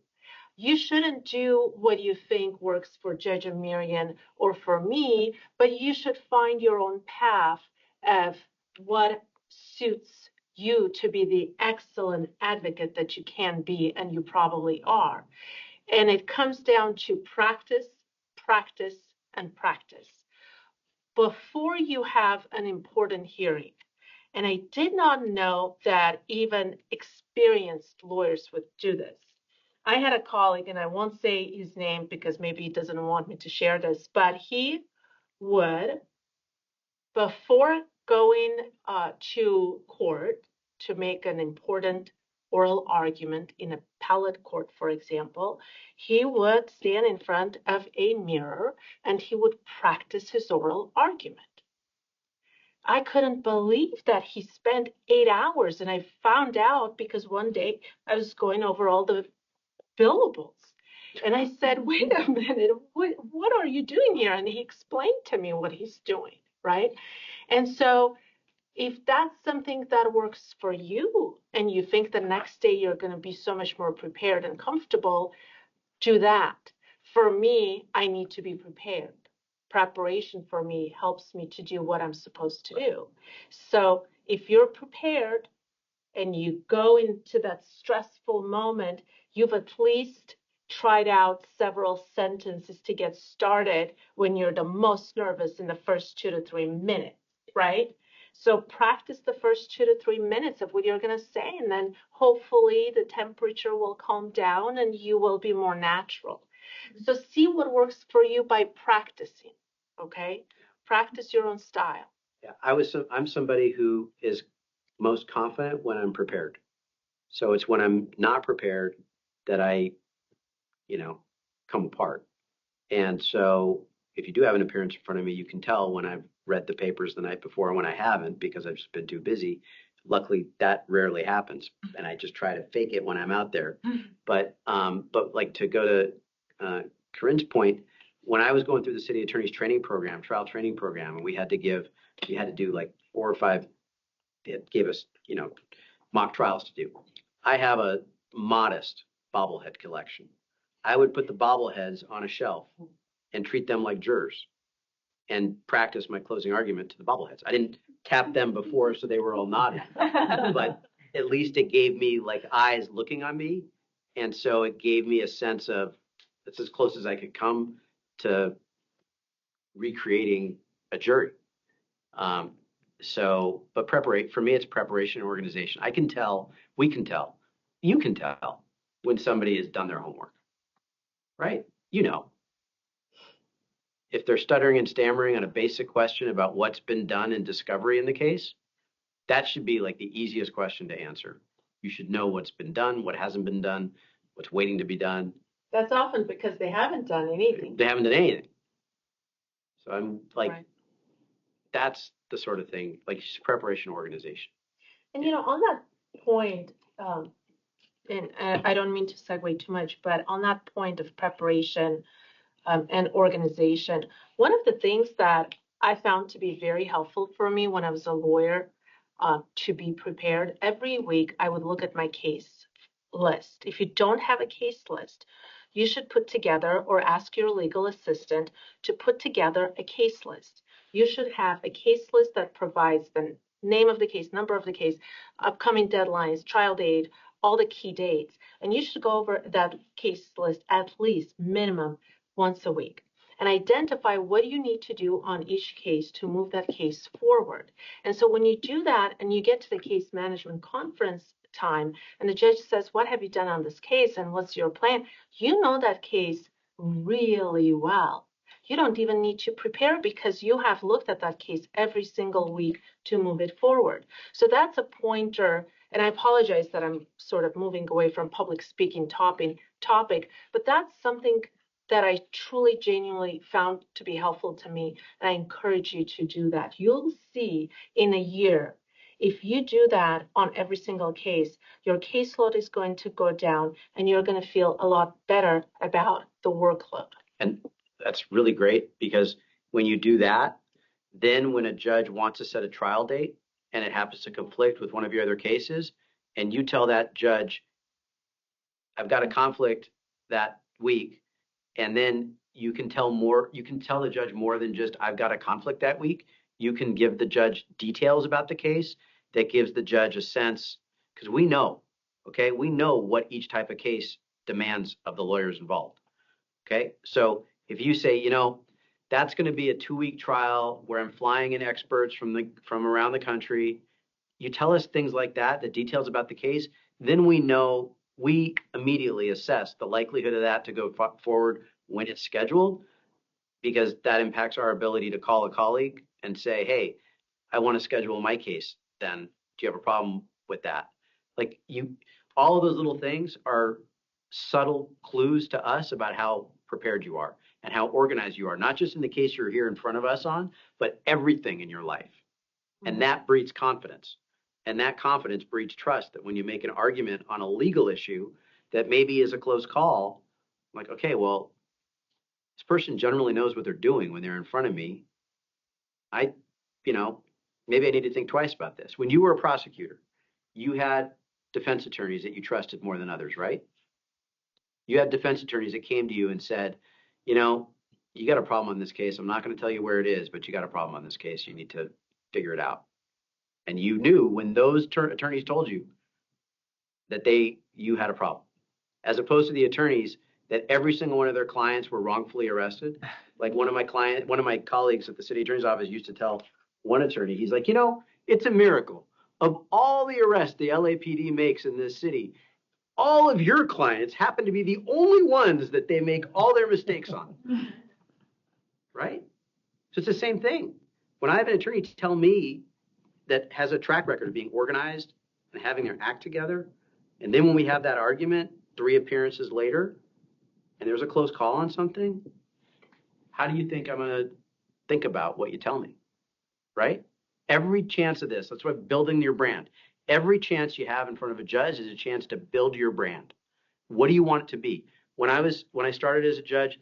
You shouldn't do what you think works for Judge Amerian or for me, but you should find your own path of what suits you to be the excellent advocate that you can be, and you probably are. And it comes down to practice, practice, and practice. Before you have an important hearing, and I did not know that even experienced lawyers would do this. I had a colleague, and I won't say his name because maybe he doesn't want me to share this, but he would, before going to court to make an important oral argument in appellate court, for example, he would stand in front of a mirror and he would practice his oral argument. I couldn't believe that he spent 8 hours, and I found out because one day I was going over all the billables. And I said, wait a minute, what are you doing here? And he explained to me what he's doing, right? And so if that's something that works for you and you think the next day you're going to be so much more prepared and comfortable, do that. For me, I need to be prepared. Preparation for me helps me to do what I'm supposed to do. So if you're prepared and you go into that stressful moment, you've at least tried out several sentences to get started when you're the most nervous in the first 2 to 3 minutes, right? So practice the first 2 to 3 minutes of what you're going to say, and then hopefully the temperature will calm down and you will be more natural. So see what works for you by practicing, okay? Practice your own style. Yeah, I'm somebody who is most confident when I'm prepared. So it's when I'm not prepared that I, come apart. And so if you do have an appearance in front of me, you can tell when I've read the papers the night before and when I haven't because I've just been too busy. Luckily, that rarely happens, and I just try to fake it when I'm out there. But like to go to Karine's point, when I was going through the city attorney's training program, trial training program, and we had to do like 4 or 5. They gave us, mock trials to do. I have a modest bobblehead collection. I would put the bobbleheads on a shelf and treat them like jurors and practice my closing argument to the bobbleheads. I didn't tap them before so they were all nodding, but at least it gave me like eyes looking on me. And so it gave me a sense of it's as close as I could come to recreating a jury. But for me, it's preparation and organization. I can tell, we can tell, you can tell when somebody has done their homework, right? If they're stuttering and stammering on a basic question about what's been done in discovery in the case, that should be like the easiest question to answer. You should know what's been done, what hasn't been done, what's waiting to be done. That's often because they haven't done anything. They haven't done anything. So I'm like, Right. That's the sort of thing, like preparation organization. And on that point, and I don't mean to segue too much, but on that point of preparation and organization, one of the things that I found to be very helpful for me when I was a lawyer to be prepared. Every week, I would look at my case list. If you don't have a case list, you should put together or ask your legal assistant to put together a case list. You should have a case list that provides the name of the case, number of the case, upcoming deadlines, trial date, all the key dates. And you should go over that case list at least minimum once a week and identify what you need to do on each case to move that case forward. And so when you do that and you get to the case management conference time and the judge says, what have you done on this case and what's your plan? You know that case really well. You don't even need to prepare because you have looked at that case every single week to move it forward. So that's a pointer. And I apologize that I'm sort of moving away from public speaking topic, but that's something that I truly, genuinely found to be helpful to me. And I encourage you to do that. You'll see in a year, if you do that on every single case, your caseload is going to go down and you're going to feel a lot better about the workload. And that's really great because when you do that, then when a judge wants to set a trial date and it happens to conflict with one of your other cases, and you tell that judge, I've got a conflict that week, and then you can tell the judge more than just I've got a conflict that week. You can give the judge details about the case that gives the judge a sense, because we know what each type of case demands of the lawyers involved. Okay, so if you say, that's going to be a 2-week trial where I'm flying in experts from around the country, you tell us things like that, the details about the case, then we immediately assess the likelihood of that to go forward when it's scheduled, because that impacts our ability to call a colleague and say, hey, I want to schedule my case then. Do you have a problem with that? All of those little things are subtle clues to us about how prepared you are and how organized you are, not just in the case you're here in front of us on, but everything in your life. And that breeds confidence. And that confidence breeds trust that when you make an argument on a legal issue that maybe is a close call, like, okay, well, this person generally knows what they're doing when they're in front of me. Maybe I need to think twice about this. When you were a prosecutor, you had defense attorneys that you trusted more than others, right? You had defense attorneys that came to you and said, you got a problem on this case. I'm not going to tell you where it is, but you got a problem on this case. You need to figure it out. And you knew when those attorneys told you that you had a problem, as opposed to the attorneys that every single one of their clients were wrongfully arrested. Like one of my colleagues at the city attorney's office used to tell one attorney, he's like, it's a miracle. Of all the arrests the LAPD makes in this city, all of your clients happen to be the only ones that they make all their mistakes on. Right? So it's the same thing. When I have an attorney tell me that has a track record of being organized and having their act together, and then when we have that argument 3 appearances later, and there's a close call on something, how do you think I'm going to think about what you tell me? Right? Every chance of this, that's why building your brand. Every chance you have in front of a judge is a chance to build your brand. What do you want it to be? When I started as a judge,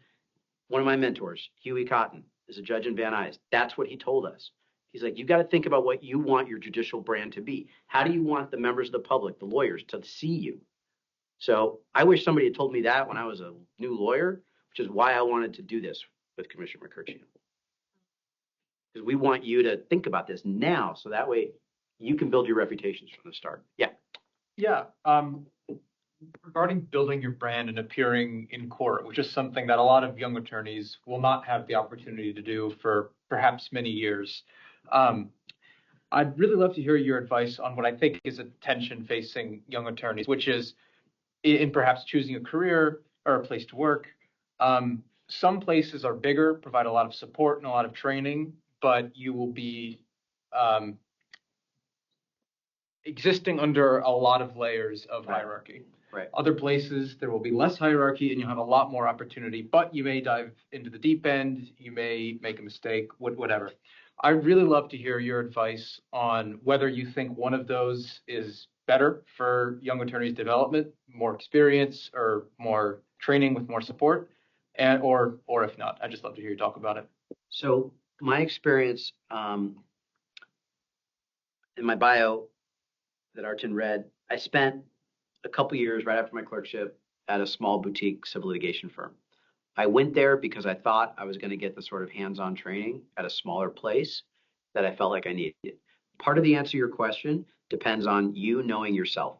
one of my mentors, Huey Cotton, is a judge in Van Nuys. That's what he told us. He's like, you've got to think about what you want your judicial brand to be. How do you want the members of the public, the lawyers, to see you? So I wish somebody had told me that when I was a new lawyer, which is why I wanted to do this with Commissioner Mkrtchyan. Because we want you to think about this now, so that way you can build your reputations from the start. Yeah. Yeah. Regarding building your brand and appearing in court, which is something that a lot of young attorneys will not have the opportunity to do for perhaps many years. I'd really love to hear your advice on what I think is a tension facing young attorneys, which is in perhaps choosing a career or a place to work. Some places are bigger, provide a lot of support and a lot of training, but you will be existing under a lot of layers of hierarchy. Right. Other places, there will be less hierarchy and you'll have a lot more opportunity, but you may dive into the deep end, you may make a mistake, whatever. I'd really love to hear your advice on whether you think one of those is better for young attorneys' development, more experience or more training with more support, or if not, I'd just love to hear you talk about it. So my experience, in my bio that Artin read, I spent a couple years right after my clerkship at a small boutique civil litigation firm. I went there because I thought I was going to get the sort of hands-on training at a smaller place that I felt like I needed. Part of the answer to your question depends on you knowing yourself.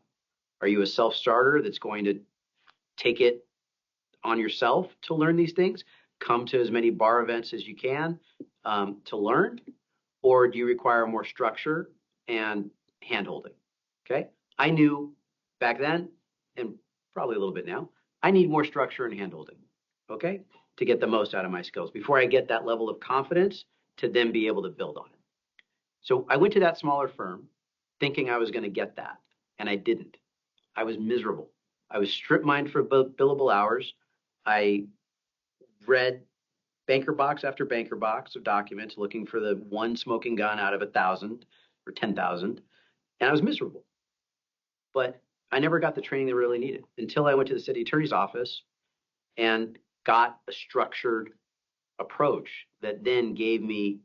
Are you a self-starter that's going to take it on yourself to learn these things? Come to as many bar events as you can to learn? Or do you require more structure and hand-holding? Okay. I knew back then, and probably a little bit now, I need more structure and hand-holding, okay, to get the most out of my skills before I get that level of confidence to then be able to build on it. So I went to that smaller firm thinking I was going to get that, and I didn't. I was miserable. I was strip-mined for billable hours. I read banker box after banker box of documents looking for the one smoking gun out of 1,000 or 10,000, and I was miserable. But I never got the training that I really needed until I went to the city attorney's office and got a structured approach that then gave me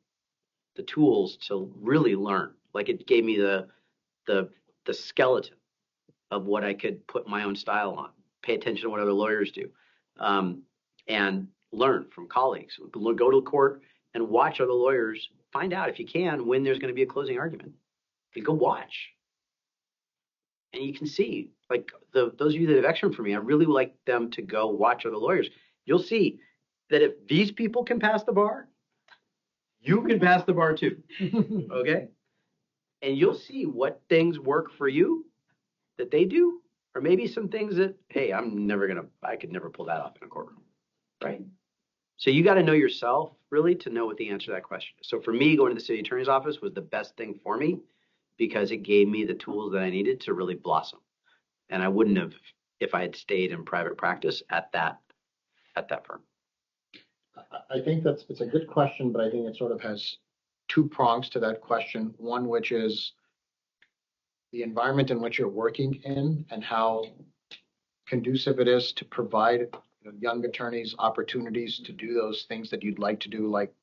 the tools to really learn. Like it gave me the skeleton of what I could put my own style on, pay attention to what other lawyers do, and learn from colleagues. Go to court and watch other lawyers. Find out if you can when there's going to be a closing argument. You go watch. And you can see, like those of you that have externed for me, I really like them to go watch other lawyers. You'll see that if these people can pass the bar, you can pass the bar too. Okay? And you'll see what things work for you that they do, or maybe some things that, hey, I could never pull that off in a courtroom. Right? So you got to know yourself really to know what the answer to that question is. So for me, going to the city attorney's office was the best thing for me because it gave me the tools that I needed to really blossom. And I wouldn't have if I had stayed in private practice at that firm. I think it's a good question, but I think it sort of has two prongs to that question. One, which is the environment in which you're working in and how conducive it is to provide young attorneys opportunities to do those things that you'd like to do, like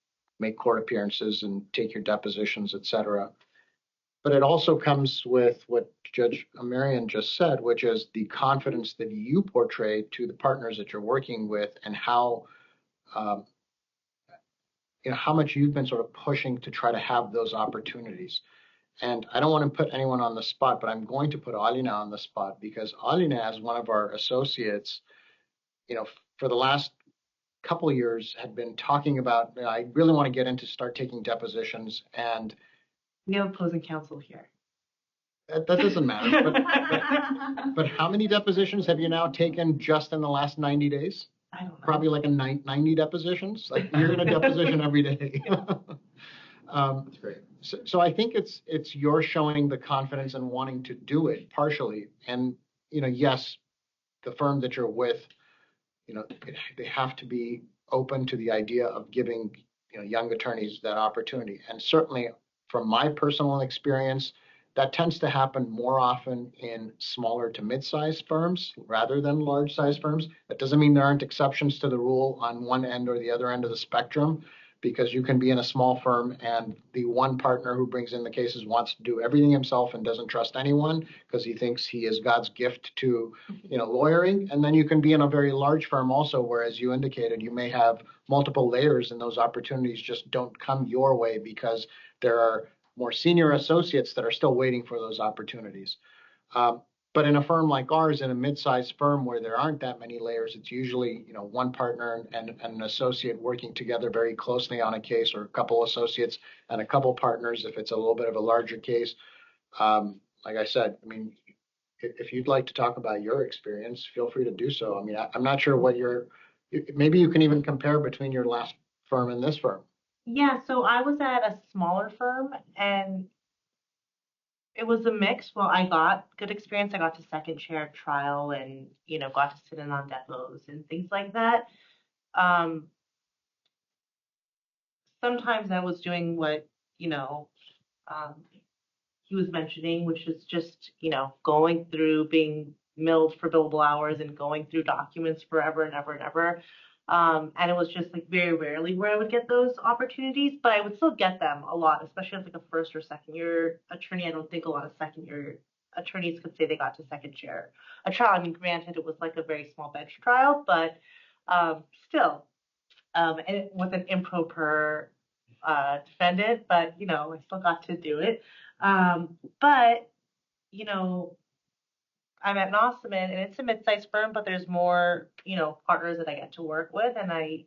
make court appearances and take your depositions, et cetera. But it also comes with what Judge Amerian just said, which is the confidence that you portray to the partners that you're working with and how how much you've been sort of pushing to try to have those opportunities. And I don't want to put anyone on the spot, but I'm going to put Alina on the spot because Alina, as one of our associates, for the last couple of years had been talking about, I really want to get into start taking depositions. And We have opposing counsel here. that doesn't matter. But how many depositions have you now taken just in the last 90 days? I don't know. Probably like 90 depositions. Like you're in a deposition every day. That's great. So I think it's you're showing the confidence and wanting to do it partially. And yes, the firm that you're with, they have to be open to the idea of giving young attorneys that opportunity. And certainly, from my personal experience, that tends to happen more often in smaller to mid-sized firms rather than large-sized firms. That doesn't mean there aren't exceptions to the rule on one end or the other end of the spectrum, because you can be in a small firm and the one partner who brings in the cases wants to do everything himself and doesn't trust anyone because he thinks he is God's gift to, lawyering. And then you can be in a very large firm also, where, as you indicated, you may have multiple layers and those opportunities just don't come your way because there are more senior associates that are still waiting for those opportunities. But in a firm like ours, in a mid-sized firm where there aren't that many layers, it's usually one partner and an associate working together very closely on a case, or a couple associates and a couple partners if it's a little bit of a larger case. Like I said, if you'd like to talk about your experience, feel free to do so. I'm not sure what maybe you can even compare between your last firm and this firm. Yeah, so I was at a smaller firm and it was a mix. Well, I got good experience. I got to second chair at trial and, got to sit in on depots and things like that. Sometimes I was doing what, he was mentioning, which is just, going through being milled for billable hours and going through documents forever and ever and ever. And it was just like very rarely where I would get those opportunities, but I would still get them a lot, especially as like a first or second year attorney. I don't think a lot of second year attorneys could say they got to second chair a trial. I mean, granted, it was like a very small bench trial, but still, and with an improper defendant, but I still got to do it. But I'm at Nossaman, and it's a mid-sized firm, but there's more, partners that I get to work with, and I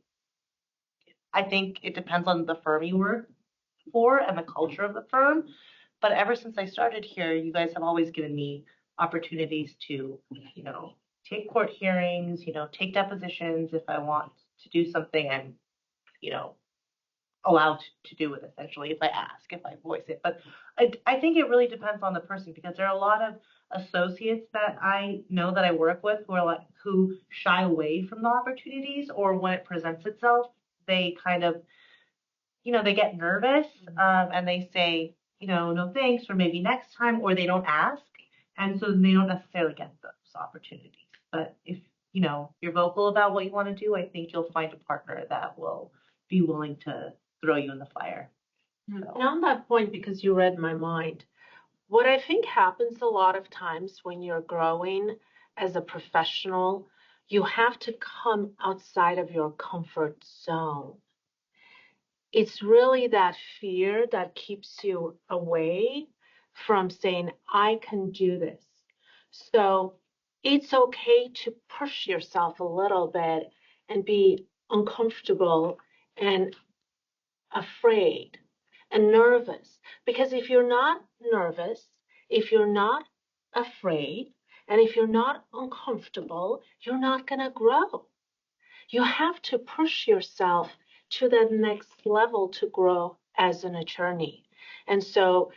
think it depends on the firm you work for and the culture of the firm. But ever since I started here, you guys have always given me opportunities to, take court hearings, take depositions. If I want to do something, I'm, allowed to do it essentially if I ask, if I voice it. But I think it really depends on the person, because there are a lot of associates that I know that I work with who shy away from the opportunities, or when it presents itself, they kind of, they get nervous, and they say, no thanks, or maybe next time, or they don't ask. And so they don't necessarily get those opportunities. But if, you're vocal about what you want to do, I think you'll find a partner that will be willing to throw you in the fire. And on that point, because you read my mind, what I think happens a lot of times when you're growing as a professional, you have to come outside of your comfort zone. It's really that fear that keeps you away from saying, I can do this. So it's okay to push yourself a little bit and be uncomfortable and afraid and nervous. Because if you're not nervous, if you're not afraid, and if you're not uncomfortable, you're not going to grow. You have to push yourself to that next level to grow as an attorney. And so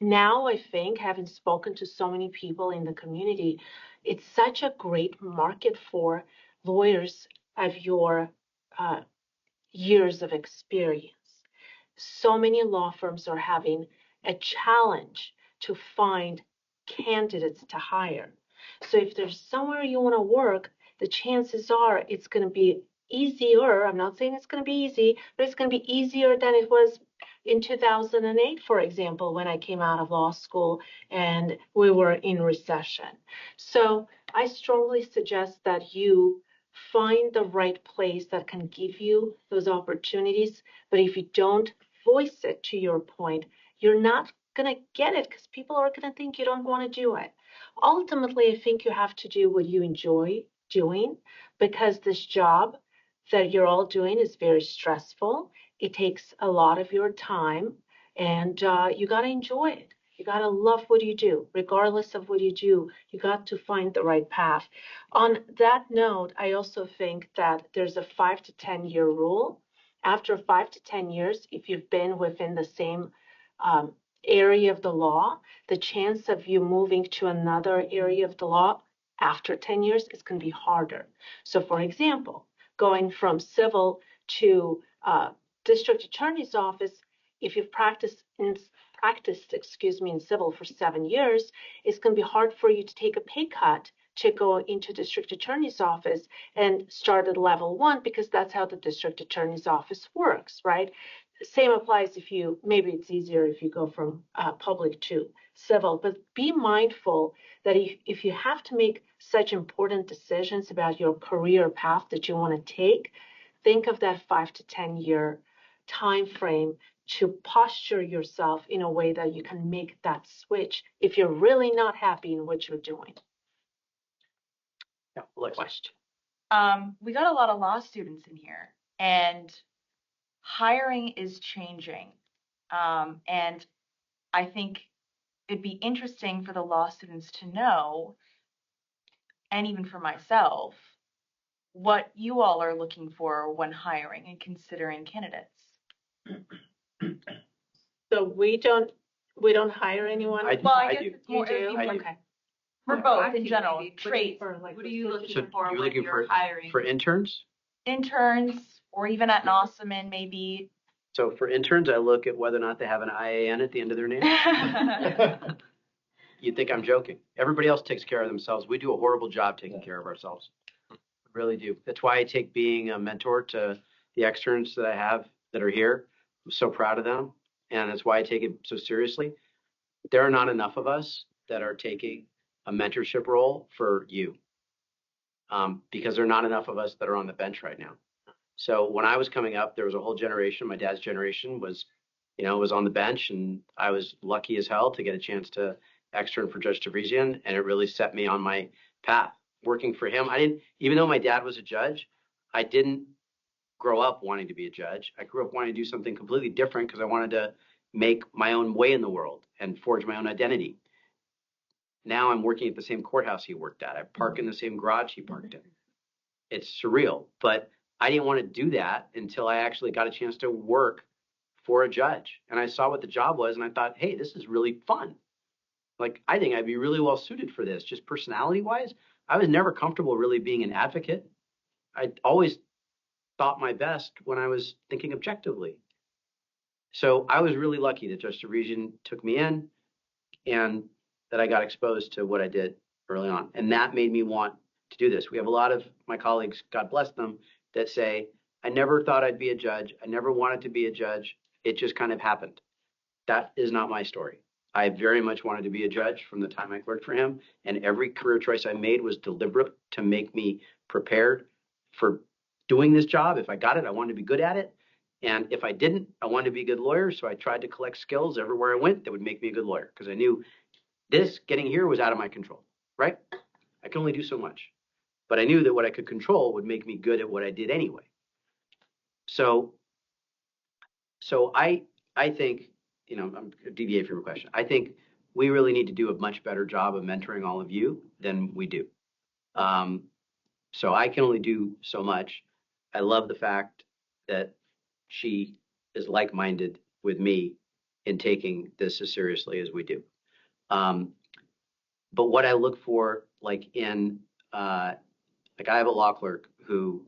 now I think, having spoken to so many people in the community, it's such a great market for lawyers of your years of experience. So many law firms are having a challenge to find candidates to hire. So if there's somewhere you want to work, the chances are it's going to be easier. I'm not saying it's going to be easy, but it's going to be easier than it was in 2008, for example, when I came out of law school and we were in recession. So I strongly suggest that you find the right place that can give you those opportunities. But if you don't voice it, to your point, you're not going to get it, because people are going to think you don't want to do it. Ultimately, I think you have to do what you enjoy doing, because this job that you're all doing is very stressful. It takes a lot of your time, and you got to enjoy it. You got to love what you do. Regardless of what you do, you got to find the right path. On that note, I also think that there's a 5 to 10 year rule. After 5 to 10 years, if you've been within the same area of the law, the chance of you moving to another area of the law after 10 years is going to be harder. So for example, going from civil to district attorney's office, if you've practiced in civil for 7 years, it's going to be hard for you to take a pay cut to go into district attorney's office and start at level 1, because that's how the district attorney's office works, right? Same applies maybe it's easier if you go from public to civil, but be mindful that if you have to make such important decisions about your career path that you want to take, think of that 5 to 10 year time frame to posture yourself in a way that you can make that switch if you're really not happy in what you're doing. Yeah, question. We got a lot of law students in here, and hiring is changing. And I think it'd be interesting for the law students to know, and even for myself, what you all are looking for when hiring and considering candidates. So we don't hire anyone. I guess it's more, Okay. For both in general, traits. What are you looking So for you're when looking you're hiring? for interns? Interns, or even at Nossaman, maybe. So for interns, I look at whether or not they have an IAN at the end of their name. You'd think I'm joking. Everybody else takes care of themselves. We do a horrible job taking care of ourselves. Really do. That's why I take being a mentor to the externs that I have that are here. I'm so proud of them. And that's why I take it so seriously. There are not enough of us that are taking a mentorship role for you, because there are not enough of us that are on the bench right now. So when I was coming up, there was a whole generation. My dad's generation was on the bench, and I was lucky as hell to get a chance to extern for Judge Shaverdian, and it really set me on my path. Working for him, even though my dad was a judge, I didn't grow up wanting to be a judge. I grew up wanting to do something completely different because I wanted to make my own way in the world and forge my own identity. Now I'm working at the same courthouse he worked at. I park in the same garage he parked in. It's surreal, but I didn't want to do that until I actually got a chance to work for a judge. And I saw what the job was, and I thought, hey, this is really fun. Like, I think I'd be really well suited for this, just personality-wise. I was never comfortable really being an advocate. I always thought my best when I was thinking objectively. So I was really lucky that Judge Shaverdian took me in and that I got exposed to what I did early on. And that made me want to do this. We have a lot of my colleagues, God bless them, that say, I never thought I'd be a judge. I never wanted to be a judge. It just kind of happened. That is not my story. I very much wanted to be a judge from the time I clerked for him. And every career choice I made was deliberate to make me prepared for doing this job. If I got it, I wanted to be good at it. And if I didn't, I wanted to be a good lawyer. So I tried to collect skills everywhere I went that would make me a good lawyer, because I knew this getting here was out of my control, right? I could only do so much. But I knew that what I could control would make me good at what I did anyway. So I think, I'm going to deviate from your question. I think we really need to do a much better job of mentoring all of you than we do. So I can only do so much. I love the fact that she is like-minded with me in taking this as seriously as we do. But what I look for, I have a law clerk who,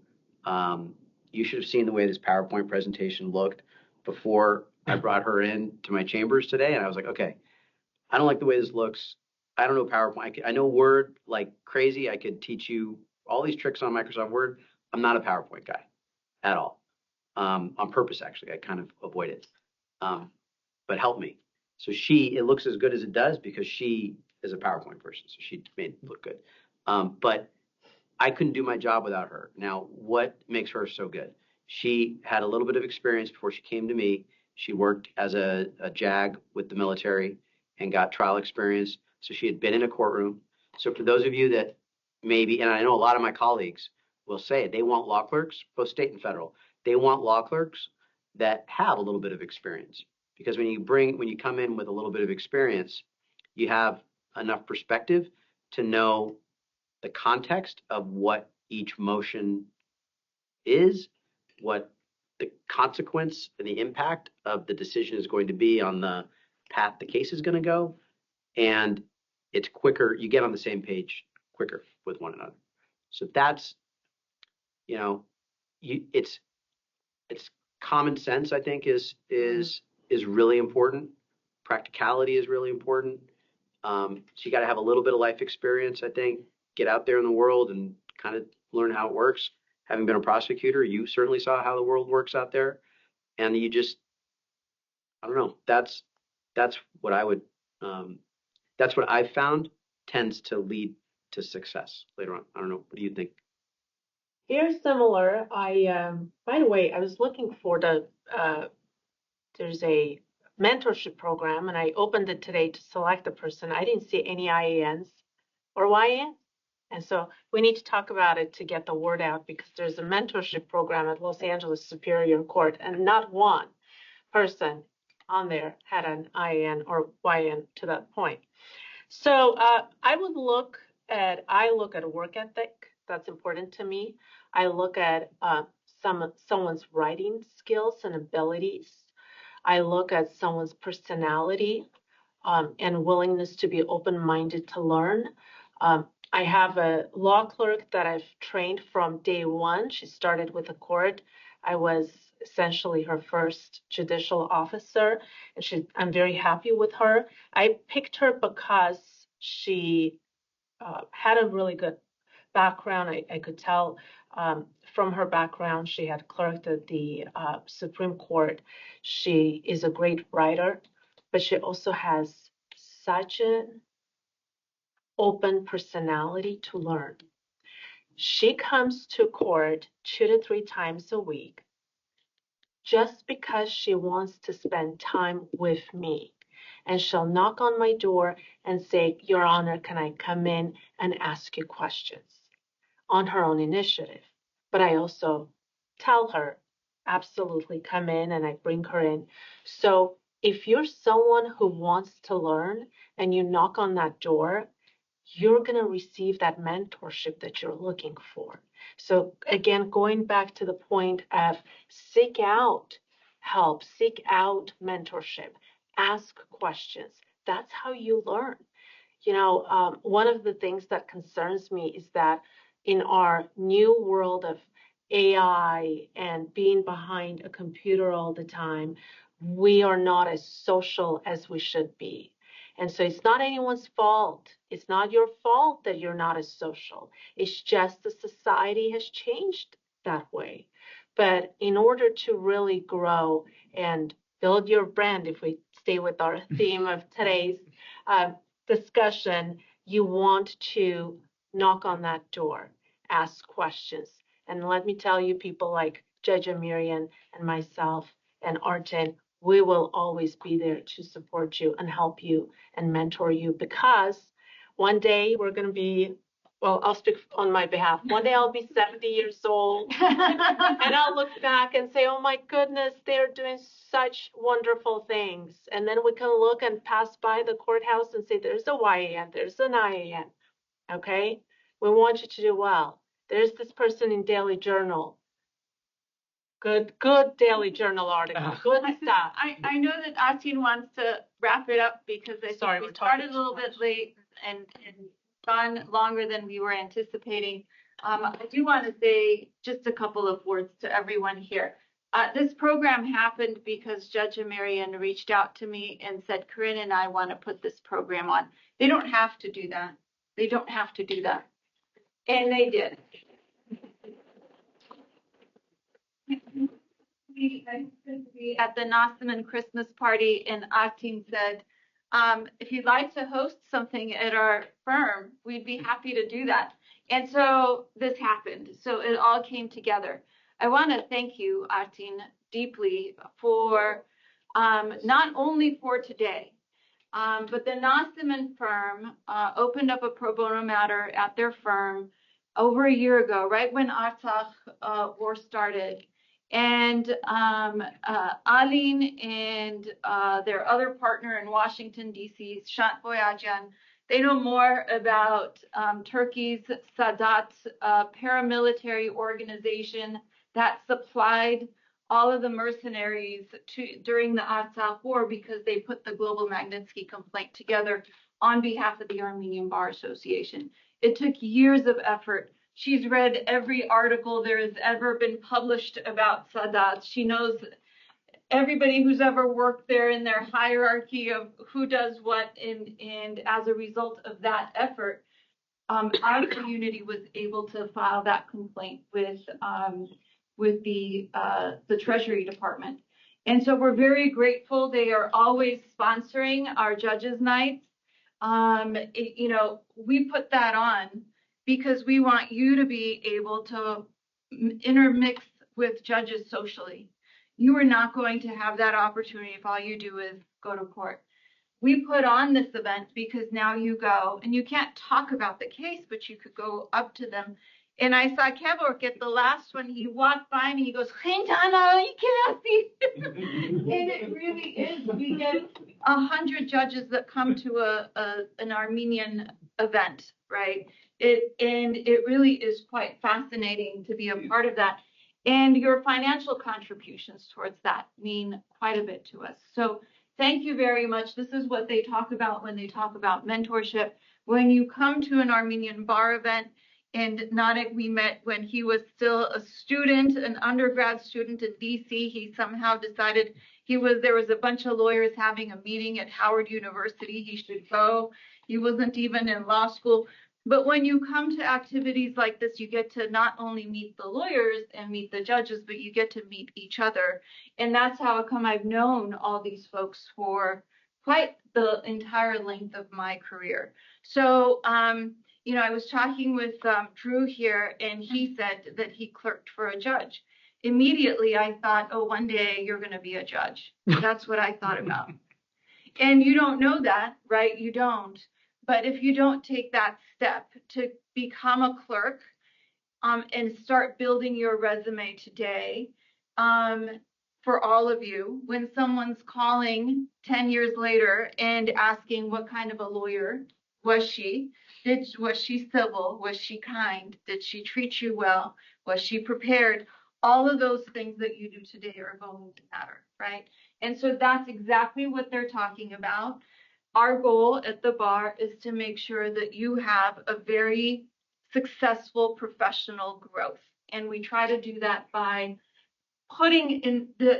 you should have seen the way this PowerPoint presentation looked before I brought her in to my chambers today. And I was like, okay, I don't like the way this looks. I don't know PowerPoint. I know Word like crazy. I could teach you all these tricks on Microsoft Word. I'm not a PowerPoint guy at all. On purpose, actually. I kind of avoid it. But help me. So it looks as good as it does because she is a PowerPoint person. So she made it look good. But I couldn't do my job without her. Now, what makes her so good? She had a little bit of experience before she came to me. She worked as a JAG with the military and got trial experience. So she had been in a courtroom. So for those of you that maybe, and I know a lot of my colleagues will say it, they want law clerks, both state and federal. They want law clerks that have a little bit of experience. Because when you come in with a little bit of experience, you have enough perspective to know the context of what each motion is, what the consequence and the impact of the decision is going to be on the path the case is going to go. And it's quicker. You get on the same page quicker with one another. So that's, it's common sense, I think, is really important. Practicality is really important. So you got to have a little bit of life experience, I think. Get out there in the world and kind of learn how it works. Having been a prosecutor, you certainly saw how the world works out there. And you just, I don't know, that's what I would, that's what I've found tends to lead to success later on. I don't know. What do you think? Here's similar. By the way, I was looking for there's a mentorship program, and I opened it today to select a person. I didn't see any IANs or YANs. And so we need to talk about it to get the word out, because there's a mentorship program at Los Angeles Superior Court, and not one person on there had an IAN or YAN to that point. So I look at work ethic. That's important to me. I look at someone's writing skills and abilities. I look at someone's personality and willingness to be open-minded to learn. I have a law clerk that I've trained from day one. She started with the court. I was essentially her first judicial officer, and I'm very happy with her. I picked her because she had a really good background. I could tell from her background, she had clerked at the Supreme Court. She is a great writer, but she also has such an open personality to learn. She comes to court 2 to 3 times a week just because she wants to spend time with me. And she'll knock on my door and say, Your Honor, can I come in and ask you questions on her own initiative? But I also tell her, absolutely come in, and I bring her in. So if you're someone who wants to learn and you knock on that door, you're going to receive that mentorship that you're looking for. So again, going back to the point of seek out help, seek out mentorship, ask questions. That's how you learn. One of the things that concerns me is that in our new world of AI and being behind a computer all the time, we are not as social as we should be. And so it's not anyone's fault. It's not your fault that you're not as social. It's just the society has changed that way. But in order to really grow and build your brand, if we stay with our theme of today's discussion, you want to knock on that door, ask questions. And let me tell you, people like Judge Amerian and myself and Artin, we will always be there to support you and help you and mentor you, because one day we're going to be, well, I'll speak on my behalf. One day I'll be 70 years old and I'll look back and say, oh my goodness, they're doing such wonderful things. And then we can look and pass by the courthouse and say, there's a YAN, there's an IAN. Okay? We want you to do well. There's this person in Daily Journal. Good Daily Journal article. Good stuff. I know that Artin wants to wrap it up because I think we started a little bit late and gone longer than we were anticipating. I do want to say just a couple of words to everyone here. This program happened because Judge Amerian reached out to me and said, Karine and I want to put this program on. They don't have to do that. They don't have to do that. And they did. At the Nossaman Christmas party, and Artin said, if you'd like to host something at our firm, we'd be happy to do that. And so this happened. So it all came together. I want to thank you, Artin, deeply for not only for today, but the Nossaman firm opened up a pro bono matter at their firm over a year ago, right when Artsakh war started. And Artin and their other partner in Washington, D.C., Shant Boyajian, they know more about Turkey's Sadat paramilitary organization that supplied all of the mercenaries during the Artsakh war, because they put the Global Magnitsky complaint together on behalf of the Armenian Bar Association. It took years of effort. She's read every article there has ever been published about Sadat. She knows everybody who's ever worked there in their hierarchy of who does what. And as a result of that effort, our community was able to file that complaint with the Treasury Department. And so we're very grateful. They are always sponsoring our judges' nights. We put that on because we want you to be able to intermix with judges socially. You are not going to have that opportunity if all you do is go to court. We put on this event because now you go, and you can't talk about the case, but you could go up to them. And I saw Kevork at the last one. He walked by me, he goes, Khintana, you cannot see. And it really is. We get 100 judges that come to an Armenian event, right? It really is quite fascinating to be a part of that. And your financial contributions towards that mean quite a bit to us. So thank you very much. This is what they talk about when they talk about mentorship. When you come to an Armenian bar event, and Nadek we met when he was still a student, an undergrad student in DC. He somehow decided there was a bunch of lawyers having a meeting at Howard University. He should go. He wasn't even in law school. But when you come to activities like this, you get to not only meet the lawyers and meet the judges, but you get to meet each other. And that's how come I've known all these folks for quite the entire length of my career. So, you know, I was talking with Drew here, and he said that he clerked for a judge. Immediately, I thought, oh, one day you're going to be a judge. That's what I thought about. And you don't know that, right? You don't. But if you don't take that step to become a clerk and start building your resume today, for all of you, when someone's calling 10 years later and asking what kind of a lawyer was she? Was she civil? Was she kind? Did she treat you well? Was she prepared? All of those things that you do today are going to matter, right? And so that's exactly what they're talking about. Our goal at the bar is to make sure that you have a very successful professional growth. And we try to do that by putting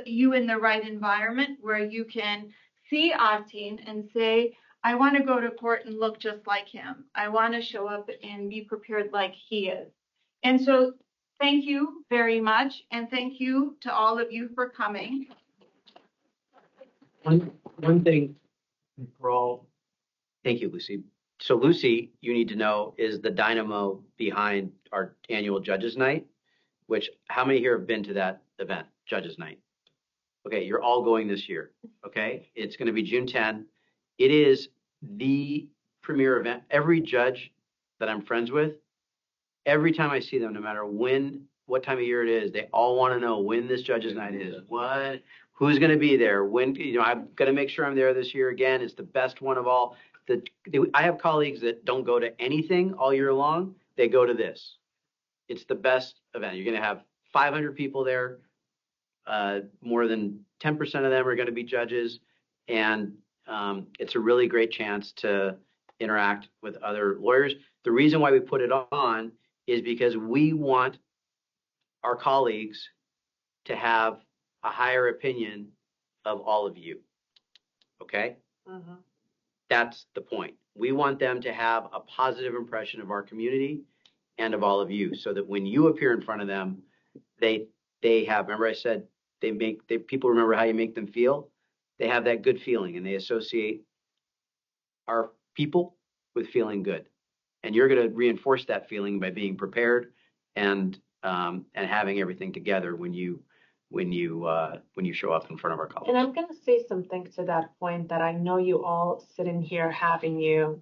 you in the right environment where you can see Artin and say, I want to go to court and look just like him. I want to show up and be prepared like he is. And so thank you very much. And thank you to all of you for coming. One thing for all, thank you, Lucy. So Lucy, you need to know, is the dynamo behind our annual Judges Night, which how many here have been to that event, Judges Night? Okay, you're all going this year, okay? It's going to be June 10. It is the premier event. Every judge that I'm friends with, every time I see them, no matter what time of year it is, they all want to know when this Judges Night is. Who's going to be there? When, I'm going to make sure I'm there this year again. It's the best one of all. I have colleagues that don't go to anything all year long. They go to this. It's the best event. You're going to have 500 people there. More than 10% of them are going to be judges. And it's a really great chance to interact with other lawyers. The reason why we put it on is because we want our colleagues to have a higher opinion of all of you. Okay? Mm-hmm. That's the point. We want them to have a positive impression of our community and of all of you, so that when you appear in front of them, they have, remember I said, people remember how you make them feel. They have that good feeling, and they associate our people with feeling good. And you're going to reinforce that feeling by being prepared and having everything together when you show up in front of our colleagues. And I'm going to say something to that point that I know you all sitting here having you.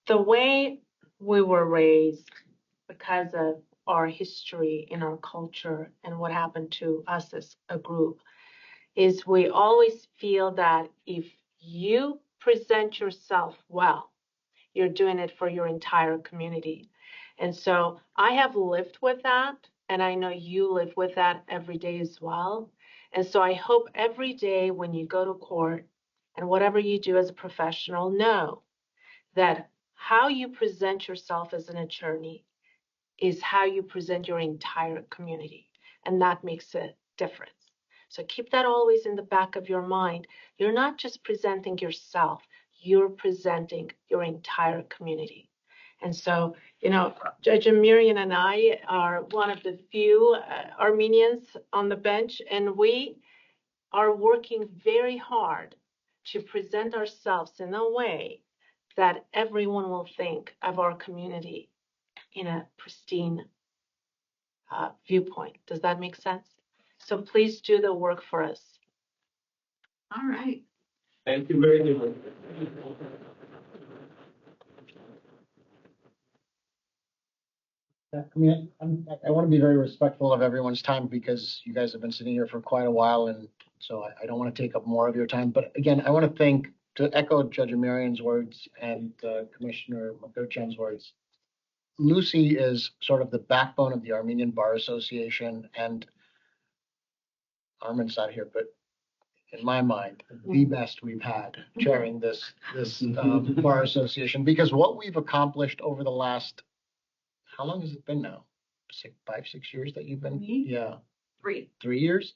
The way we were raised because of our history in our culture and what happened to us as a group is we always feel that if you present yourself well, you're doing it for your entire community. And so I have lived with that, and I know you live with that every day as well. And so I hope every day when you go to court and whatever you do as a professional, know that how you present yourself as an attorney is how you present your entire community. And that makes a difference. So keep that always in the back of your mind. You're not just presenting yourself, you're presenting your entire community. And so, Judge Amerian and I are one of the few Armenians on the bench, and we are working very hard to present ourselves in a way that everyone will think of our community in a pristine viewpoint. Does that make sense? So please do the work for us. All right. Thank you very much. I mean, I want to be very respectful of everyone's time because you guys have been sitting here for quite a while, and so I don't want to take up more of your time. But again, I want to echo Judge Amerian's words and Commissioner Mkrtchyan's words. Lucy is sort of the backbone of the Armenian Bar Association, and Armin's not here, but in my mind, the best we've had chairing this bar association, because what we've accomplished over the last, how long has it been now? 5, 6 years that you've been? Yeah. 3 years?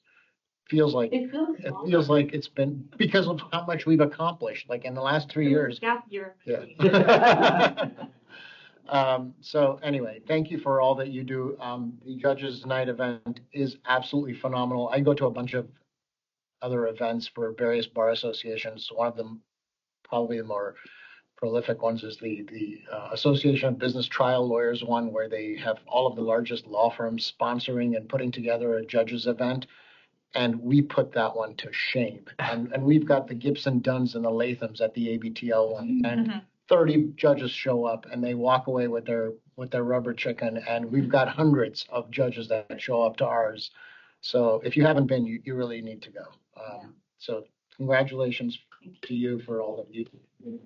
Feels like It it feels like it's been because of how much we've accomplished. Like in the last 3 years. Gap year. Yeah. So anyway, thank you for all that you do. The Judges Night event is absolutely phenomenal. I go to a bunch of other events for various bar associations. One of them, probably the more prolific ones, is the Association of Business Trial Lawyers one, where they have all of the largest law firms sponsoring and putting together a judges event. And we put that one to shame. And we've got the Gibson Dunns and the Lathams at the ABTL one. And 30 judges show up and they walk away with their rubber chicken. And we've got hundreds of judges that show up to ours. So if you haven't been, you really need to go. So congratulations to you for all that you do.